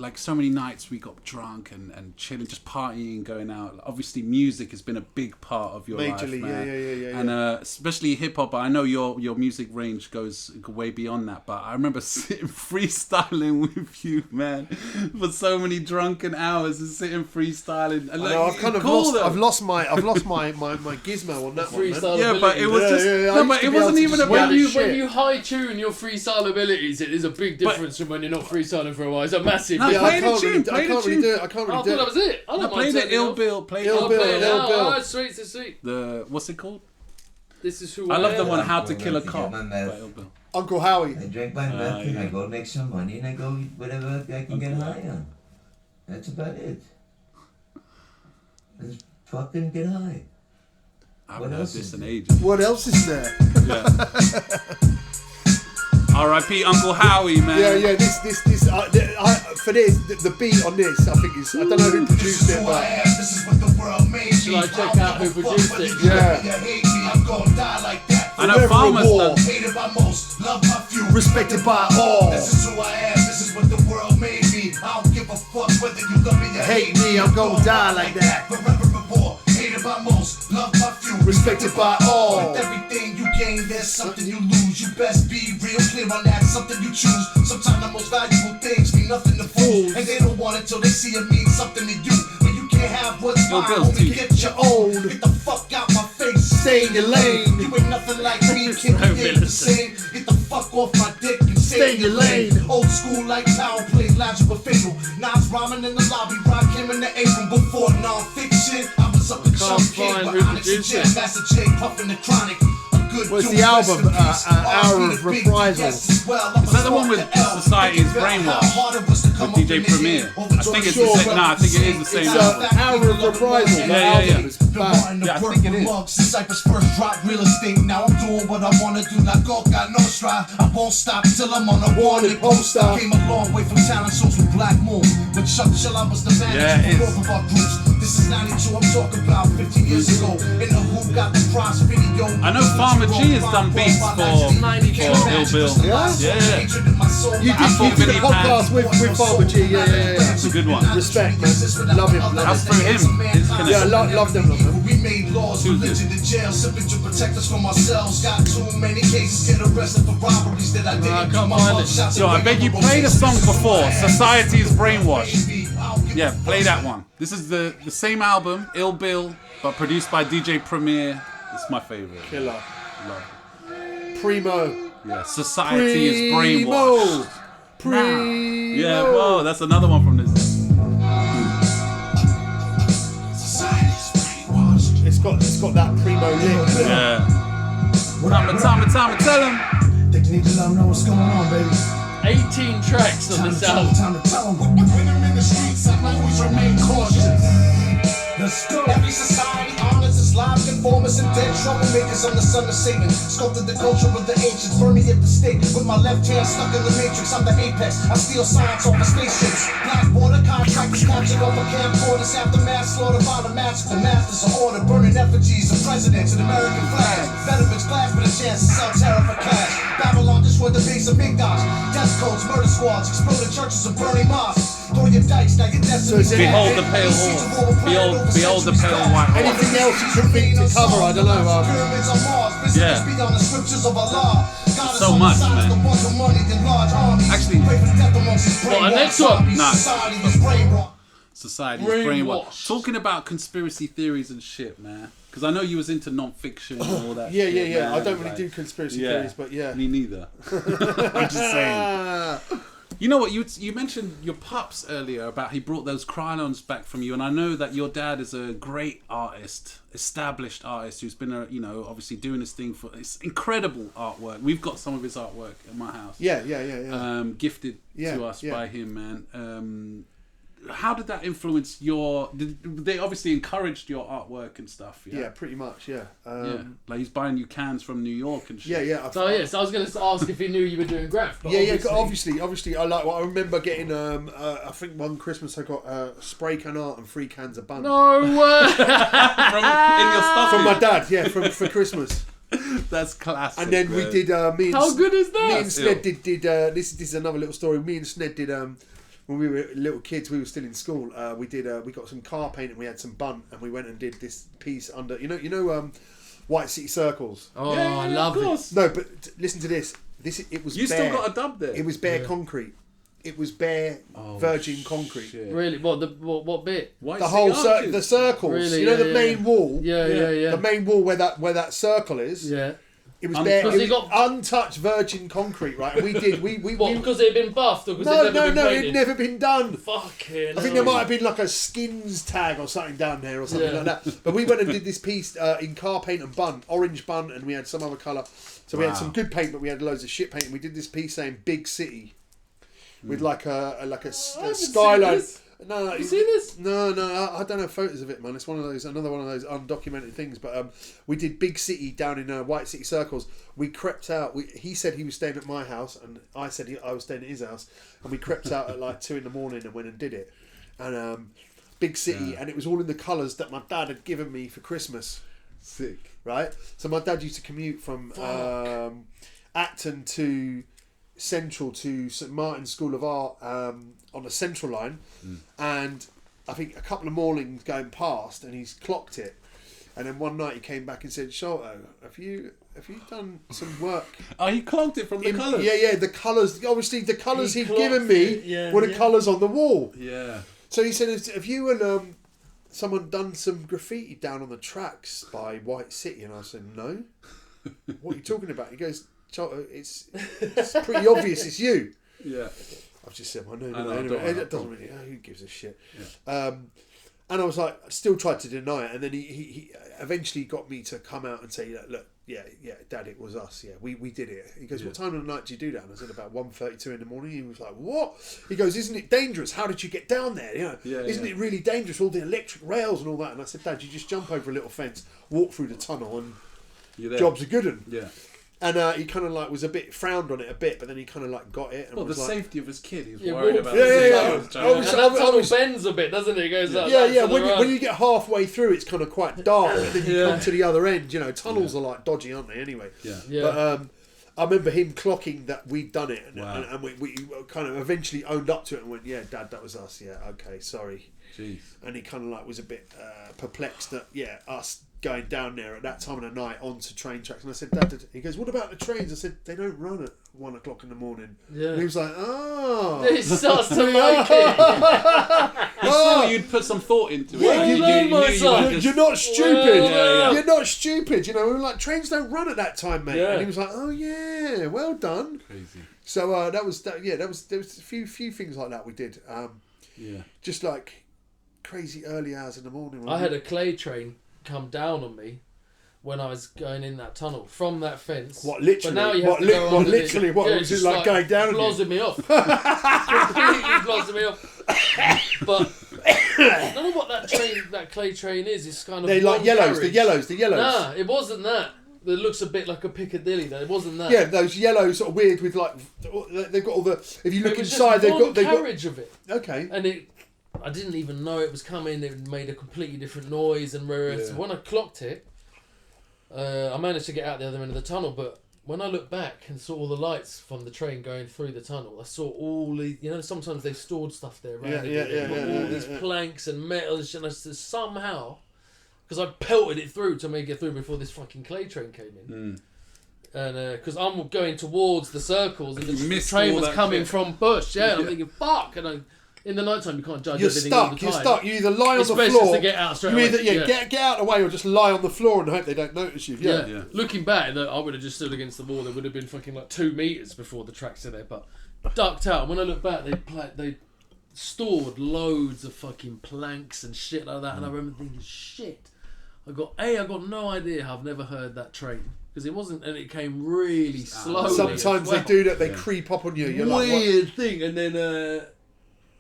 like so many nights we got drunk and chilling, just partying, going out. Obviously, music has been a big part of your Majorly, life, man. yeah. And especially hip hop. I know your music range goes way beyond that. But I remember sitting freestyling with you, man, for so many drunken hours and sitting freestyling. And I know, I've kind of cool lost. though. I've lost my gizmo on that one, man. Freestyle Yeah, but it was Yeah, just yeah, yeah. I no, used but to it be able wasn't to even just about When you, shit. when you high tune your freestyle abilities, it is a big difference from when you're not freestyling for a while. It's a massive No, Yeah, difference. I play the can't really, tune, I play the can't really tune. do it. I can't I really thought do that it. was it. I I don't played mind it turning Ill off. Bill, played Ill I'll Bill, play it Ill now. Bill. Oh, sweet to sweet. the what's it called? This is who I love the am. one How to I'm Kill a going to Cop get my by meth. Ill Bill. Uncle Howie. I drink my meth and yeah. I go make some money and I go eat whatever I can get high on. That's about it. Just fucking get high. I haven't What heard else this is in there? ages. What else is there? R.I.P. Uncle Howie, man. Yeah. For this, the beat on this, I think is. I don't know who produced it, but Should I check out who produced it? yeah. I know Forever Farmer's a war. done. Respected by all. This is who I am, this is what the world made me. I don't give a fuck whether you love me or Hate me, I'm gonna die like that. Forever report, hated by most, love my few. Respected by all. With everything you gain, there's something you lose. You best be real clear on that, something you choose. Sometimes the most valuable things mean nothing to fools. And they don't want it till they see it mean something to you. When you can't have what's Yo, mine, Bill's homie, too. get your own. Get the fuck out my face. Stay in your lane. You ain't nothing like me, kid. You ain't the same. Get the fuck off my dick and Stay in your lane. Old school like power play, logic but fatal. Nas rhyming in the lobby, rock him in the apron. Before non-fiction, I was up in Can't Chunk Kid find with who Onyx and produced Jam, it. Master J, puffing the chronic. What's the album? Hour of Reprisal. Is that the one with Society's Brainwashed? With DJ Premier? I think it's the same. Nah, I think it is the same album. Hour of Reprisal. The Yeah. album is bad. Yeah, I think it is. Since Cypress first dropped real estate, now I'm doing what I wanna do. Like got no stride. I won't stop till I'm on a wanted poster. Came a long way from talent shows with Black Moon. With Chuck Chill, I was the manager Yeah, it for is. both of our groups. This is 92, I'm talking about 15 years ago. In the Who got the cross video. I know Farmer G has done beats for Ill Bill. Yeah? Yeah. You did a podcast with Farmer G. Yeah. That's a good one. Respect, man. Love him. That's Love through him. him. His Yeah, connection. love them, man. We made laws, religion in jail, simply to protect us from ourselves. Got too many cases, get arrested for robberies that I didn't I do. can't My find mug it. shots Yo, I and beg you, rainbow play the roses. song before. Society's Brainwashed. Brainwashed. Yeah, play that one. This is the same album, Ill Bill, but produced by DJ Premier. It's my favorite. Killer. Love. Primo. Yeah, Society is Brainwashed. Primo. Yeah, whoa, that's another one from this. Society's brainwashed. It's got that primo lick. Yeah. Time to tell him. Think you need to let them know what's going on, baby. 18 tracks on this album. Time to tell them. When I'm in the streets, I always remain cautious. Let's go. Every society honors its live conformers and dead troublemakers on the son of Satan. Sculpted the culture of the ancients, burn me at the stake. With my left hand stuck in the matrix, I'm the apex. I steal science off of spaceships. Black border contractors captured over camcorders. Aftermath slaughter by the massacre. Masters of order, burning effigies of presidents and American flags. Veterans clash for the chance to sell terror for cash. Babylon destroyed the base of Big Dogs. Death codes, murder squads, exploded churches and burning mosques. Throw your dice, now your destiny's Behold the pale horse. Behold the pale white horse. Anything else you could think to cover? I don't know. Yeah. So much, man. Actually, What, our next one? Nah. Nah. Society is Brainwashed. Brainwashed. Talking about conspiracy theories and shit, man. Because I know you was into non-fiction and all that Yeah. shit, man. I don't really Like, do conspiracy yeah. theories, but yeah. Me neither. I'm just saying. You know what? You mentioned your pups earlier about he brought those Krylons back from you, and I know that your dad is a great artist, established artist who's been obviously doing his thing for. It's incredible artwork. We've got some of his artwork at my house. Yeah. Gifted Yeah, to us yeah. by him, man. how did that influence your? They obviously encouraged your artwork and stuff. Yeah, Yeah, pretty much. Yeah. Like he's buying you cans from New York and shit. Yeah, yeah. So yes, I was going to ask if he knew you were doing graph. But Yeah, obviously. I remember getting. I think one Christmas I got spray can art and 3 cans of bun. No way. in your stuff From my dad. Yeah, for Christmas. That's classic. And then we did. Me and How good is that? Me and Sned did. This is another little story. Me and Sned did. When we were little kids, we were still in school. We got some car paint and we had some bun, and we went and did this piece under. You know, White City Circles. Oh, I love it. No, but listen to this. It was. You bare. still got a dub there. It was bare concrete. It was bare virgin concrete. Shit. Really? What bit? White The whole City the circles. Really? You know Yeah, the yeah, main wall. Yeah. The main wall where that circle is. Yeah. It was bare. Because It he was got- untouched virgin concrete, right? And we did. We What? Because it had been buffed, or because no, it never been painted? it'd never been done. Fucking. I think there might have been like a skins tag or something down there or something Yeah. like that. But we went and did this piece in car paint and bun, orange bun, and we had some other colour. So we had some good paint, but we had loads of shit paint. And we did this piece saying "Big City" with like a haven't skyline. seen this. No, You see this? No, I don't have photos of it, man. It's another one of those undocumented things. But we did Big City down in White City Circles. We crept out. He said he was staying at my house, and I said I was staying at his house. And we crept out at like 2 a.m. and went and did it. And Big City, and it was all in the colours that my dad had given me for Christmas. Sick. Right? So my dad used to commute from Acton to Central to St Martin's School of Art on the Central line, and I think a couple of mornings going past, and he's clocked it, and then one night he came back and said, "Sholto, have you done some work?" Oh, he clogged it from the colours. Yeah, the colours. Obviously, the colours He he'd given clocked me it, were the colours on the wall. Yeah. So he said, "Have you and someone done some graffiti down on the tracks by White City?" And I said, "No." "What are you talking about?" He goes, "Sholto, it's pretty obvious it's you." Yeah. I've just said my name. I know, Anyway, don't worry, it doesn't really. Who gives a shit? Yeah. And I was like, still tried to deny it, and then he eventually got me to come out and say, "Look, yeah, Dad, it was us. Yeah, we did it." He goes, "What time of the night did you do that?" And I said, "About 1:32 in the morning." He was like, "What?" He goes, "Isn't it dangerous? How did you get down there? Isn't it really dangerous? All the electric rails and all that." And I said, "Dad, you just jump over a little fence, walk through the tunnel, and You're there. job's a good one." Yeah. And he kind of like was a bit frowned on it a bit, but then he kind of like got it. And Well, the was like, safety of his kid. He was Yeah, worried well, about. yeah, the yeah, safety yeah. of his child. I was- And that tunnel was- bends a bit, doesn't it? It goes up. Yeah. to the When right. you get halfway through, it's kind of quite dark, and then you come to the other end. You know, tunnels are like dodgy, aren't they? Anyway. Yeah. But I remember him clocking that we'd done it, and, Wow. and we kind of eventually owned up to it and went, "Yeah, Dad, that was us. Yeah, okay, sorry." Jeez. And he kind of like was a bit perplexed that us going down there at that time of the night onto train tracks. And I said, "Dad," he goes, "What about the trains?" I said, "They don't run at 1 o'clock in the morning." Yeah. And he was like, "Oh." He starts to like it. He saw you'd put some thought into it. Well You done, knew my you son. weren't just- You're not stupid. Well You're not stupid. You know, we were like, trains don't run at that time, mate. Yeah. And he was like, "Oh yeah, well done." Crazy. So there was a few things like that we did. Yeah. Just like crazy early hours in the morning. I had a clay train come down on me when I was going in that tunnel from that fence. What, literally? But now you have What, to go what, under literally? What, was it just like going down on you? Blozzing me off. Completely blozzing me off. But I don't know what that clay train is. It's kind of They like one yellows. carriage. The yellows. Nah, it wasn't that. It looks a bit like a Piccadilly though. It wasn't that. Yeah, those yellow sort of weird with like they've got all the. If you It look was inside, just they've one got carriage of it. Okay. And I didn't even know it was coming. It made a completely different noise, and Yeah. when I clocked it, I managed to get out the other end of the tunnel. But when I looked back and saw all the lights from the train going through the tunnel, I saw all the, sometimes they stored stuff there around all these planks and metals, and I said somehow, because I pelted it through to make it through before this fucking clay train came in. And because I'm going towards the circles, and the train was coming from Bush, and I'm thinking, fuck, and in the night time you can't judge everything all the time. You're stuck. You either lie on It's the best floor. just to get out straight you either away. get out of the way, or just lie on the floor and hope they don't notice you. Yeah. Looking back, I would have just stood against the wall. There would have been fucking like 2 meters before the tracks are there, but ducked out. When I look back, they stored loads of fucking planks and shit like that, and I remember thinking, shit. I got no idea how I've never heard that train. Because it wasn't, and it came really slowly. Sometimes they do that. They creep up on you. You're like, what? Weird thing, and then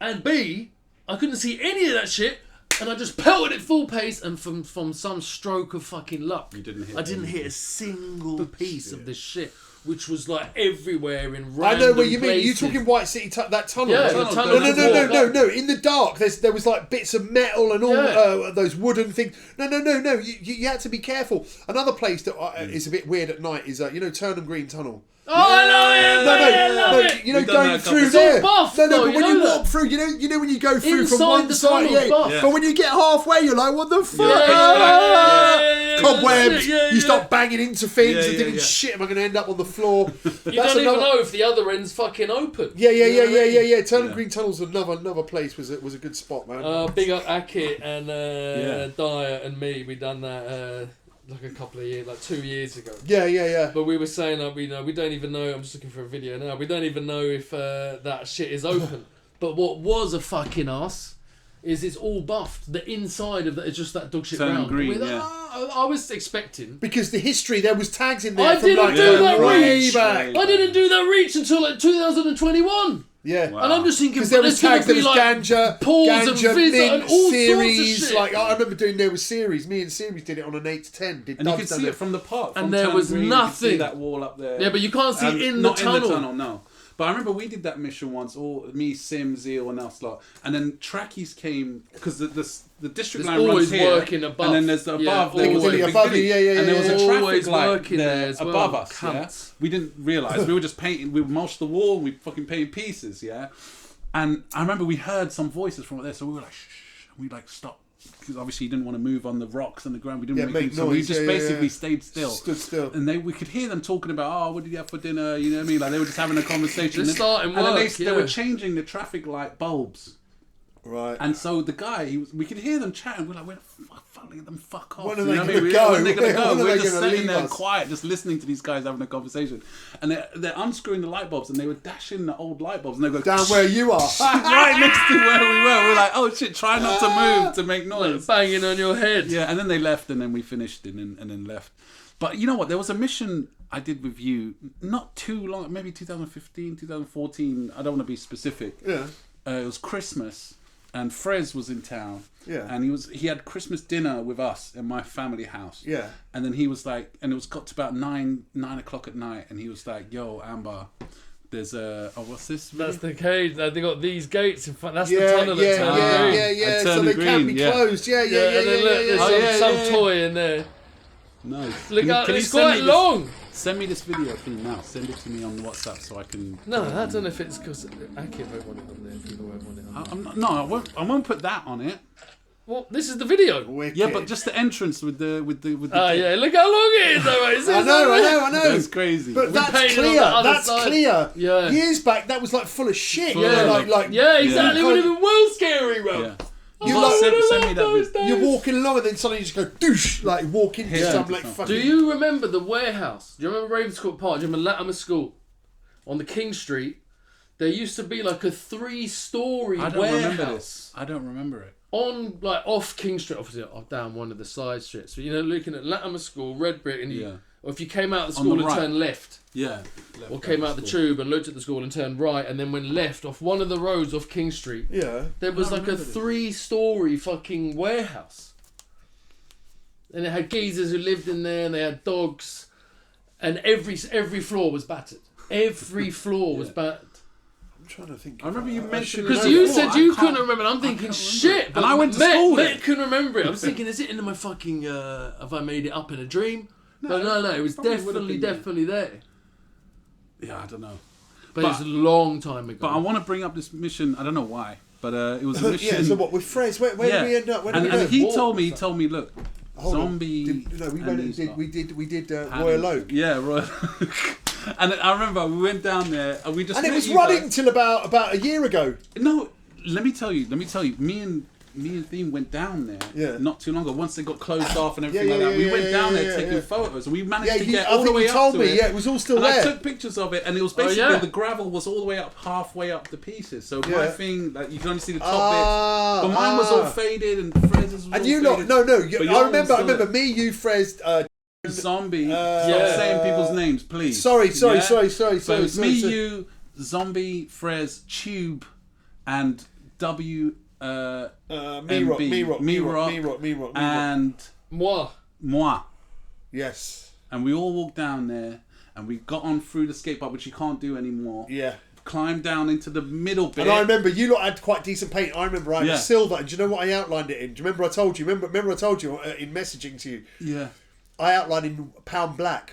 and B, I couldn't see any of that shit, and I just pelted it full pace, and from some stroke of fucking luck, You didn't hit I didn't hit a single piece of this shit, which was like everywhere in random I know what you mean. places. You talking White City? That tunnel? Yeah, No, the tunnel. no. In the dark, there was like bits of metal and all those wooden things. No. You had to be careful. Another place that is a bit weird at night is Turnham Green Tunnel. Oh, I know it, mate, I love it. You know, We've done going that a through couple there. It's all buff, but though, when you you know walk that. through, you know when you go through Inside from one the side, tunnel's buff. But when you get halfway, you're like, what the fuck? Yeah. Cobwebs. Yeah. You start banging into things Yeah, and thinking, yeah. shit, am I going to end up on the floor? You don't even know if the other end's fucking open. Yeah. You know what I mean? Turnham Green Tunnel's another place was a good spot, man. Big up Aset and Dyer and me. We done that like a couple of years, like 2 years ago. Yeah. But we were saying we don't even know. I'm just looking for a video now. We don't even know if that shit is open. But what was a fucking ass is it's all buffed. The inside of that is just that dog shit Turnham round. Green, I was expecting. Because the history, there was tags in there I from didn't like do that way reach. back. I didn't do that reach until like 2021. Yeah. Wow. And I'm just thinking, Because there was tags, there was like ganja, pause and ganja, fizz mint, and all series. sorts of shit. Like I remember doing there with series. Me and series did it on an 8 to 10. And you could see it from the park. And from there Turnham was Green, you could see nothing. that wall up there. Yeah, but you can't see it in the not tunnel. in the tunnel, no. But I remember we did that mission once, all me, Sim, Zeal, and us lot. And then trackies came because the district There's line runs always here, working above. and then there's the above. Yeah, there was always. a big Above village, you, yeah, and there was a traffic always light working there there as well, above us. Yeah? cunts. We didn't realise we were just painting. We mulched the wall. We fucking painted pieces. Yeah. And I remember we heard some voices from there, so we were like, shh. We like stopped. Because obviously you didn't want to move on the rocks and the ground. We didn't make so we noise, just basically stayed still. Stood still. And we could hear them talking about, oh, what did you have for dinner? You know what I mean? Like they were just having a conversation. Just starting and then work, they were changing the traffic light bulbs. Right. And so the guy, we could hear them chatting. We're like, where the fuck, let them fuck off. When are You they know what I gonna mean? go? When are they going to go? When are We're they just gonna sitting leave there us? quiet, just listening to these guys having a conversation. And they're unscrewing the light bulbs and they were dashing the old light bulbs. And they go, Down where you are. right next to where we were. We're like, oh shit, try not to move to make noise. Banging on your head. Yeah, and then they left, and then we finished, and then left. But you know what? There was a mission I did with you not too long, maybe 2015, 2014. I don't want to be specific. Yeah. It was Christmas, and Frez was in town. Yeah. And he had Christmas dinner with us in my family house. Yeah. And then he was like, and it was got to about 9 o'clock at night, and he was like, "Yo, Amber, there's what's this? That's the cage. They got these gates in front. That's the Yeah. tunnel at Turnham Green. So Turnham they can't be Green, yeah. closed. Yeah. And then look, there's some toy in there. Nice. Look out, you it's send quite me long. Send me this video for you now. Send it to me on WhatsApp so I can. No, I don't know if it's because Aki won't want it on there. People won't want it on there. I won't put that on it. Well, this is the video. Wicked. Yeah, but just the entrance with the. Oh yeah, look how long it is though, mate. I know. That's crazy. But that's painted on clear. the other That's side. clear. Yeah. Years back, that was like full of shit. Full you know, of, like Yeah, exactly. Yeah. Would have been well scary, bro. Yeah. You Oh, like- send me that those video. you're walking along and then suddenly you just go doosh, like walk into Yeah. some like fucking. Do you remember the warehouse? Do you remember Ravenscourt Park? Do you remember Latimer School? On the King Street, there used to be like a 3-story I don't warehouse. remember this. I don't remember it. On, like, off King Street, obviously, down one of the side streets. So, you know, looking at Latimer School, Red Brick, and or if you came out of the On school the and right. turned left, Yeah. or came out the tube and looked at the school and turned right, and then went left off one of the roads off King Street, Yeah. there was like a 3-story fucking warehouse. And it had geezers who lived in there, and they had dogs, and every floor was battered. Every floor was battered. I'm trying to think. I remember you mentioned Because it you before. said I you can't- couldn't remember. I'm thinking shit. And I went to school there. Met couldn't remember it. I was thinking, is it in my fucking? Have I made it up in a dream? No, it was probably would have definitely been there. Yeah, I don't know. But it was a long time ago. But I want to bring up this mission. I don't know why, but it was a mission. Yeah. So what with Frez? Where did we end up? Where did we and go? he told me, look, Hold on. zombie. No, we and went. these lot. We did Royal Oak. Yeah, Royal Oak. And I remember we went down there and we just. And it met was you running guys. till about a year ago. No, let me tell you. Me and Theme went down there not too long ago. Once they got closed off and everything like that, we went down there taking photos, and we managed to get all the way up told to me, it. Yeah, it was all still and there. I took pictures of it, and it was basically the gravel was all the way up, halfway up the pieces. So my thing, like you can only see the top bits, but mine was all faded, and Frez's was all and you faded. lot, no. But I yours remember. was I still remember there. me, you, Frez. Zombie. Stop saying people's names, please. Sorry. So it's sorry. me, you, Zombie, Frez, Tube, and WMH Me Rock, and Moi. yes, and we all walked down there, and we got on through the skate park, which you can't do anymore. yeah. Climbed down into the middle bit. And I remember you lot had quite decent paint. I remember I had silver, and do you know what I outlined it in? Do you remember I told you? Remember I told you in messaging to you? Yeah. I outlined in Poundland Black.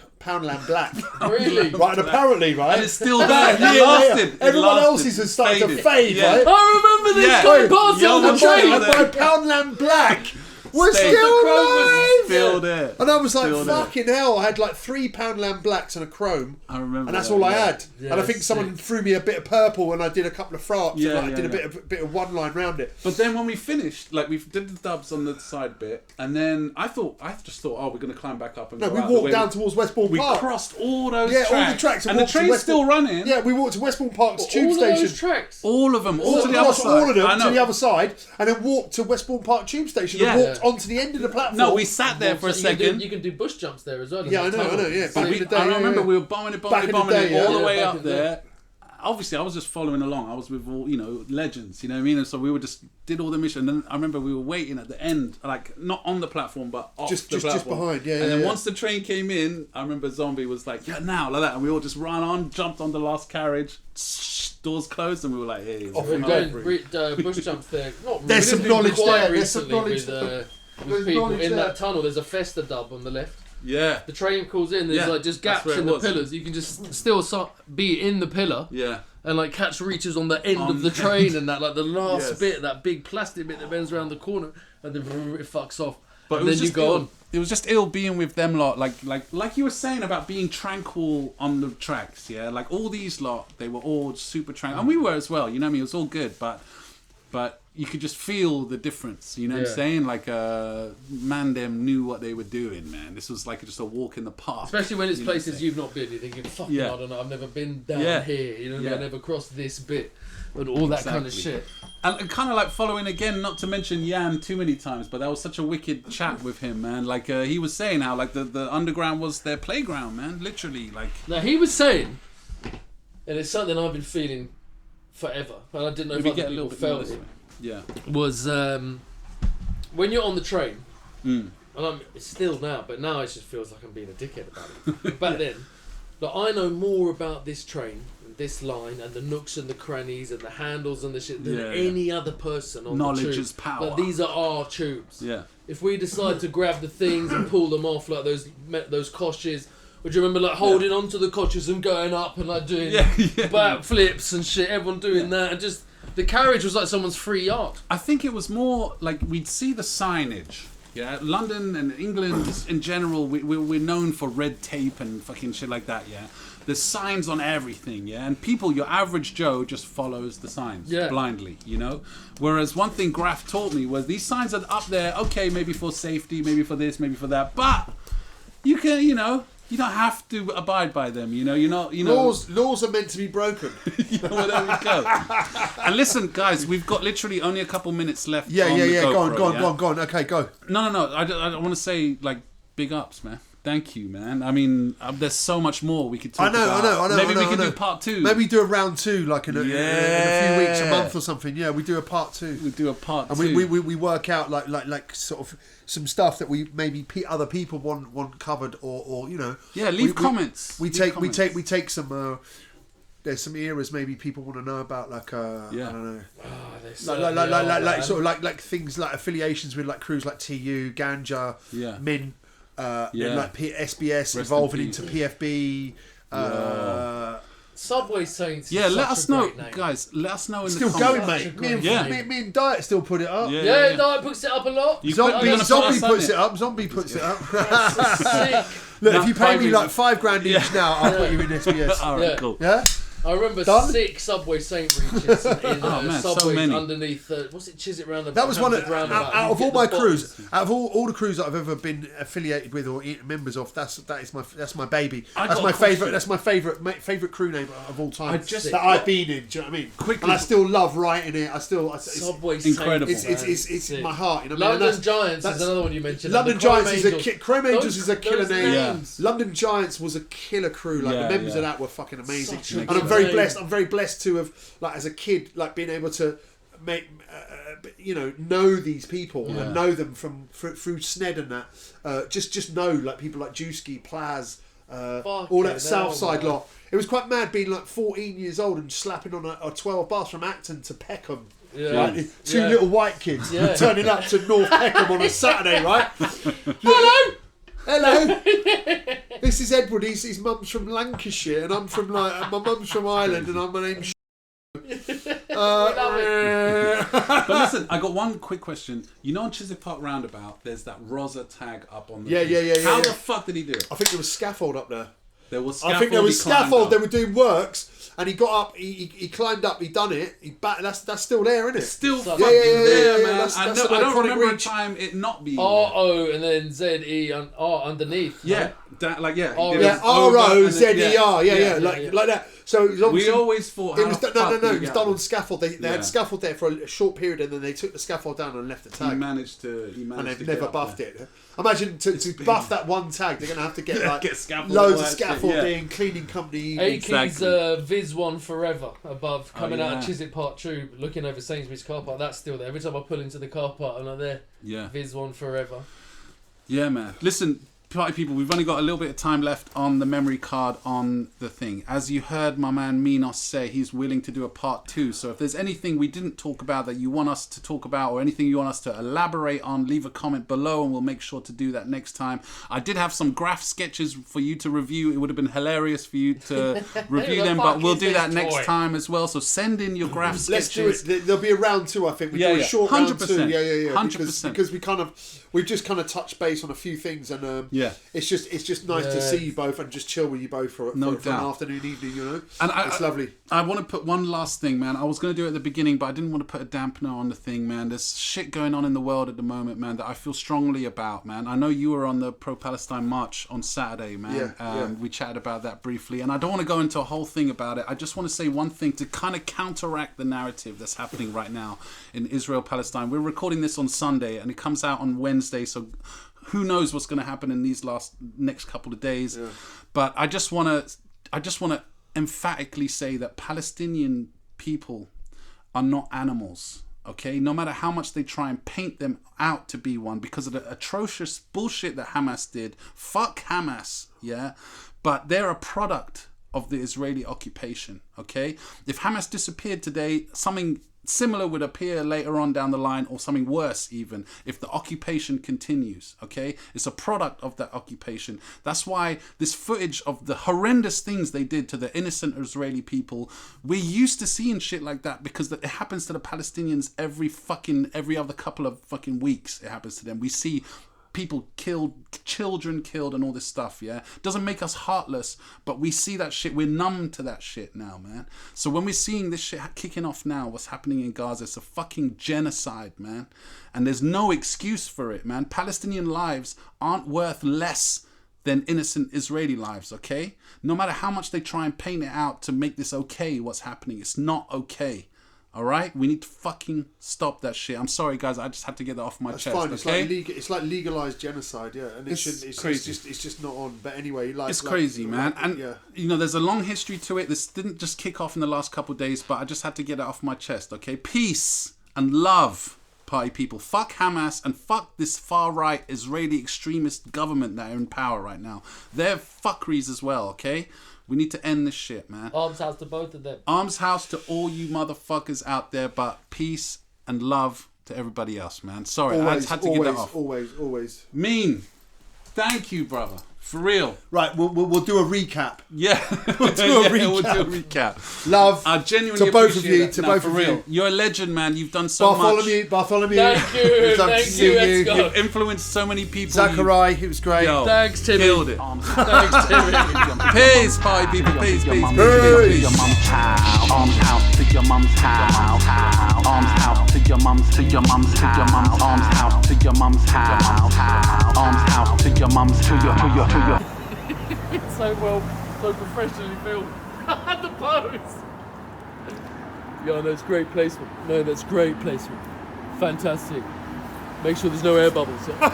Really? Right, and apparently, right? And it's still there. It lasted. Everyone else's has started to fade, Yeah. right? I remember this going past on the And train. my Poundland Black was Stayed. still The chrome was alive. Still there. And I was like, Still there. fucking hell, I had like 3 Poundland Blacks and a chrome. I remember. And that's that, all I yeah. had. Yeah, and I think someone threw me a bit of purple, and I did a couple of fraps. Yeah, and I did yeah, a bit of one line round it. But then when we finished, like we did the dubs on the side bit, and then I just thought, oh, we're gonna climb back up and No, go we out the walked way. down towards Westbourne We Park. crossed all those Yeah, tracks. all the tracks. And the walked to train's Westbourne- still running. Yeah, we walked to Westbourne Park's tube All station. those tracks. All of them, all to the other Across side. all of them I know. to the other side, and then walked to Westbourne Park tube station Yeah. and walked onto the end of the platform. No, we sat there for a second. You can do bush jumps there as well. Yeah, I know, yeah. But I remember we were bombing it Back in the all day, yeah. the way Yeah, up back in the there. Obviously, I was just following along. I was with all, legends, you know what I mean? And so we were just did all the mission. And then I remember we were waiting at the end, like not on the platform, but off Just the platform. behind, yeah. And then yeah. once the train came in, I remember Zombie was like, yeah, now, like that. And we all just ran on, jumped on the last carriage, doors closed, and we were like, hey, Off We're we going go. bush jumps there. Not There's really, some knowledge quite there, there's some recently knowledge with There's people knowledge in there. that tunnel. There's a Festa dub on the left. yeah, The train calls in. There's Yeah, like just that's gaps where it in the was. pillars. You can just still be in the pillar yeah. and like catch reaches on the end of the train and that like the last Yes. bit, that big plastic bit that bends around the corner, and then it fucks off. But and it was then you just go ill. on. It was just ill being with them lot, like you were saying about being tranquil on the tracks, yeah. Like all these lot, they were all super tranquil, and we were as well. You know what I mean? It was all good, but you could just feel the difference. You know what I'm saying? Like man, them knew what they were doing, man. This was like just a walk in the park. Especially when it's You know what I'm places saying? you've not been. You're thinking, fuck, Yeah. I don't know. I've never been down Yeah. here. You know what I mean? Yeah. I never crossed this bit. And all that kind of Exactly. shit. And kind of like following again, not to mention Jan too many times, but that was such a wicked chat with him, man. Like he was saying how like the underground was their playground, man. Literally, like. Now, he was saying, and it's something I've been feeling forever, and I didn't know if Maybe other get a little people bit more felt this it, way. Yeah. was when you're on the train, Mm. and I'm still now, but now it just feels like I'm being a dickhead about it. Back then, like, I know more about this train, and this line, and the nooks and the crannies, and the handles and the shit than Yeah, any other person on Knowledge the tube. is power. Like, these are our tubes. Yeah. If we decide to grab the things and pull them off, like those coches, would you remember like holding onto the coches and going up and like doing back flips and shit? Everyone doing that, and just the carriage was like someone's free yard. I think it was more like we'd see the signage. Yeah, London and England in general, we're known for red tape and fucking shit like that. Yeah, there's signs on everything. Yeah, and people, your average Joe, just follows the signs blindly. You know, whereas one thing Graf taught me was these signs are up there. Okay, maybe for safety, maybe for this, maybe for that, but you can, you don't have to abide by them. You're not. Laws are meant to be broken. Well, there we go. And listen, guys, we've got literally only a couple minutes left. Yeah. on the Go GoPro, on. Okay, go. No. I want to say like big ups, man. Thank you, man. I mean, there's so much more we could talk about. I know. Maybe we can do part 2. Maybe do a round 2, like in a few weeks, a month or something. Yeah, we do a part 2. We'll do a part 2. And we work out like sort of some stuff that we maybe other people want covered or Yeah, leave comments. We take some. There's some eras maybe people want to know about, like I don't know, like things like affiliations with like crews like TU, Ganja, Min, like SBS evolving into PFB. Subway Saints. Yeah, is let such us a know, great name. guys. Let us know in Still the going, comments. mate. Me and Diet still put it up. Yeah, no, it puts it up a lot. Zombie puts it up. Zombie puts it up. Sick. Look, if you pay me like $5,000 each now, I'll put you in SBS. All right, cool. Yeah. I remember Done? 6 Subway Saint reaches in man, so Subways many. underneath. What's it? Chiswick roundabout. That was one of, Roundabout. out You of all get my the crews, boxes. out of all the crews that I've ever been affiliated with or members of. That's my baby. That's my favourite. That's my favourite crew name of all time. That I've been in. Do you know what I mean? Quickly. And I still love writing it. Subway incredible. Saints. It's my heart. You know what I mean? London Giants is another one you mentioned. London and the Chrome Giants is Angels. Chrome Angels is a killer those name. names. London Giants was a killer crew. Like the members of that were fucking amazing. Such a And good I'm very name. blessed. I'm very blessed to have, like, as a kid, like being able to know these people and know them through Sned and that. Just know like people like Jewski, Plaz, all that Southside lot. It was quite mad being like 14 years old and slapping on a 12 bus from Acton to Peckham. Yeah. Like, two little white kids turning up to North Peckham on a Saturday, right? Hello. This is Edward. His mum's from Lancashire, and I'm from my mum's from Ireland, and my name's. But listen, I got one quick question. You know, on Chiswick Park Roundabout, there's that Rosa tag up on the. Yeah. How the fuck did he do it? I think there was scaffold up there. There was. I think there was scaffold. They were doing works, and he got up. He climbed up. He done it. That's still there, isn't it? It's still fucking there, man. That's I don't remember a time it not being. R-O and then Z-E and R underneath. Yeah, that R-O-Z-E-R. Yeah, like that. So it was we always thought. It was It was done on scaffold. They had scaffold there for a short period, and then they took the scaffold down and left the tag. He managed to. And they've never buffed it. Imagine to buff that one tag, they're going to have to get scaffold loads of scaffolding, cleaning company. Aki's Viz One Forever above, coming out of Chiswick Park Tube, looking over Sainsbury's car park. That's still there. Every time I pull into the car park, I'm like there. Yeah. Viz One Forever. Yeah, man. Listen, party people, we've only got a little bit of time left on the memory card on the thing. As you heard my man Minos say, he's willing to do a part 2. So if there's anything we didn't talk about that you want us to talk about, or anything you want us to elaborate on, leave a comment below and we'll make sure to do that next time. I did have some graph sketches for you to review. It would have been hilarious for you to review them, but we'll do that next time as well. So send in your graph sketches. Let's do it. There'll be a round 2, I think. We do a short 100%. round 2. Yeah. 100%. Because we've just kind of touched base on a few things, and it's just nice to see you both and just chill with you both for an afternoon, evening, you know. And it's lovely. I want to put one last thing, man. I was going to do it at the beginning, but I didn't want to put a dampener on the thing, man. There's shit going on in the world at the moment, man, that I feel strongly about, man. I know you were on the pro-Palestine march on Saturday, man. We chatted about that briefly, and I don't want to go into a whole thing about it. I just want to say one thing to kind of counteract the narrative that's happening right now in Israel-Palestine. We're recording this on Sunday, and it comes out on Wednesday, so who knows what's going to happen in these next couple of days. But I just want to emphatically say that Palestinian people are not animals, okay? No matter how much they try and paint them out to be one because of the atrocious bullshit that Hamas did. Fuck Hamas, yeah? But they're a product of the Israeli occupation, okay? If Hamas disappeared today, something similar would appear later on down the line, or something worse even, if the occupation continues, okay? It's a product of that occupation. That's why this footage of the horrendous things they did to the innocent Israeli people, we're used to seeing shit like that because it happens to the Palestinians every other couple of fucking weeks. It happens to them. We see people killed, children killed, and all this stuff, yeah? Doesn't make us heartless, but we see that shit. We're numb to that shit now, man. So when we're seeing this shit kicking off now, what's happening in Gaza, it's a fucking genocide, man. And there's no excuse for it, man. Palestinian lives aren't worth less than innocent Israeli lives, okay? No matter how much they try and paint it out to make this okay, what's happening, it's not okay. All right, we need to fucking stop that shit. I'm sorry, guys. I just had to get that off my chest. Fine. Okay? It's like legalized genocide, yeah. And it's crazy. It's just not on. But anyway, it's crazy, man. And you know, there's a long history to it. This didn't just kick off in the last couple of days, but I just had to get it off my chest. Okay, peace and love, party people. Fuck Hamas and fuck this far right Israeli extremist government that are in power right now. They're fuckeries as well. Okay. We need to end this shit, man. Arms house to both of them. Arms house to all you motherfuckers out there, but peace and love to everybody else, man. Sorry, I just had to get that off. Always. Mean, thank you, brother. For real. Right, we'll do a recap. Yeah. We'll do a recap. Love I genuinely to both of you. To both for of real. you. You're a legend, man. You've done so much. Bartholomew. Thank you. Thank you. Let's go. You've influenced so many people. Zachariah, it was great. Yo, Thanks, Timmy. Killed it. Thanks, Timmy. Peace, party people. Peace. To your mum's house. Arms house to your mum's house. Arms house to your mum's. To your mum's. To your mum's. Arms house to your mum's house. Arms house to your mum's. To your. It's so professionally filmed. The pose. Yeah, that's great placement. No, that's great placement. Fantastic. Make sure there's no air bubbles. Fantastic.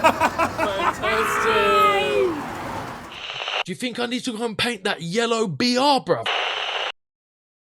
Do you think I need to go and paint that yellow BR, bruv?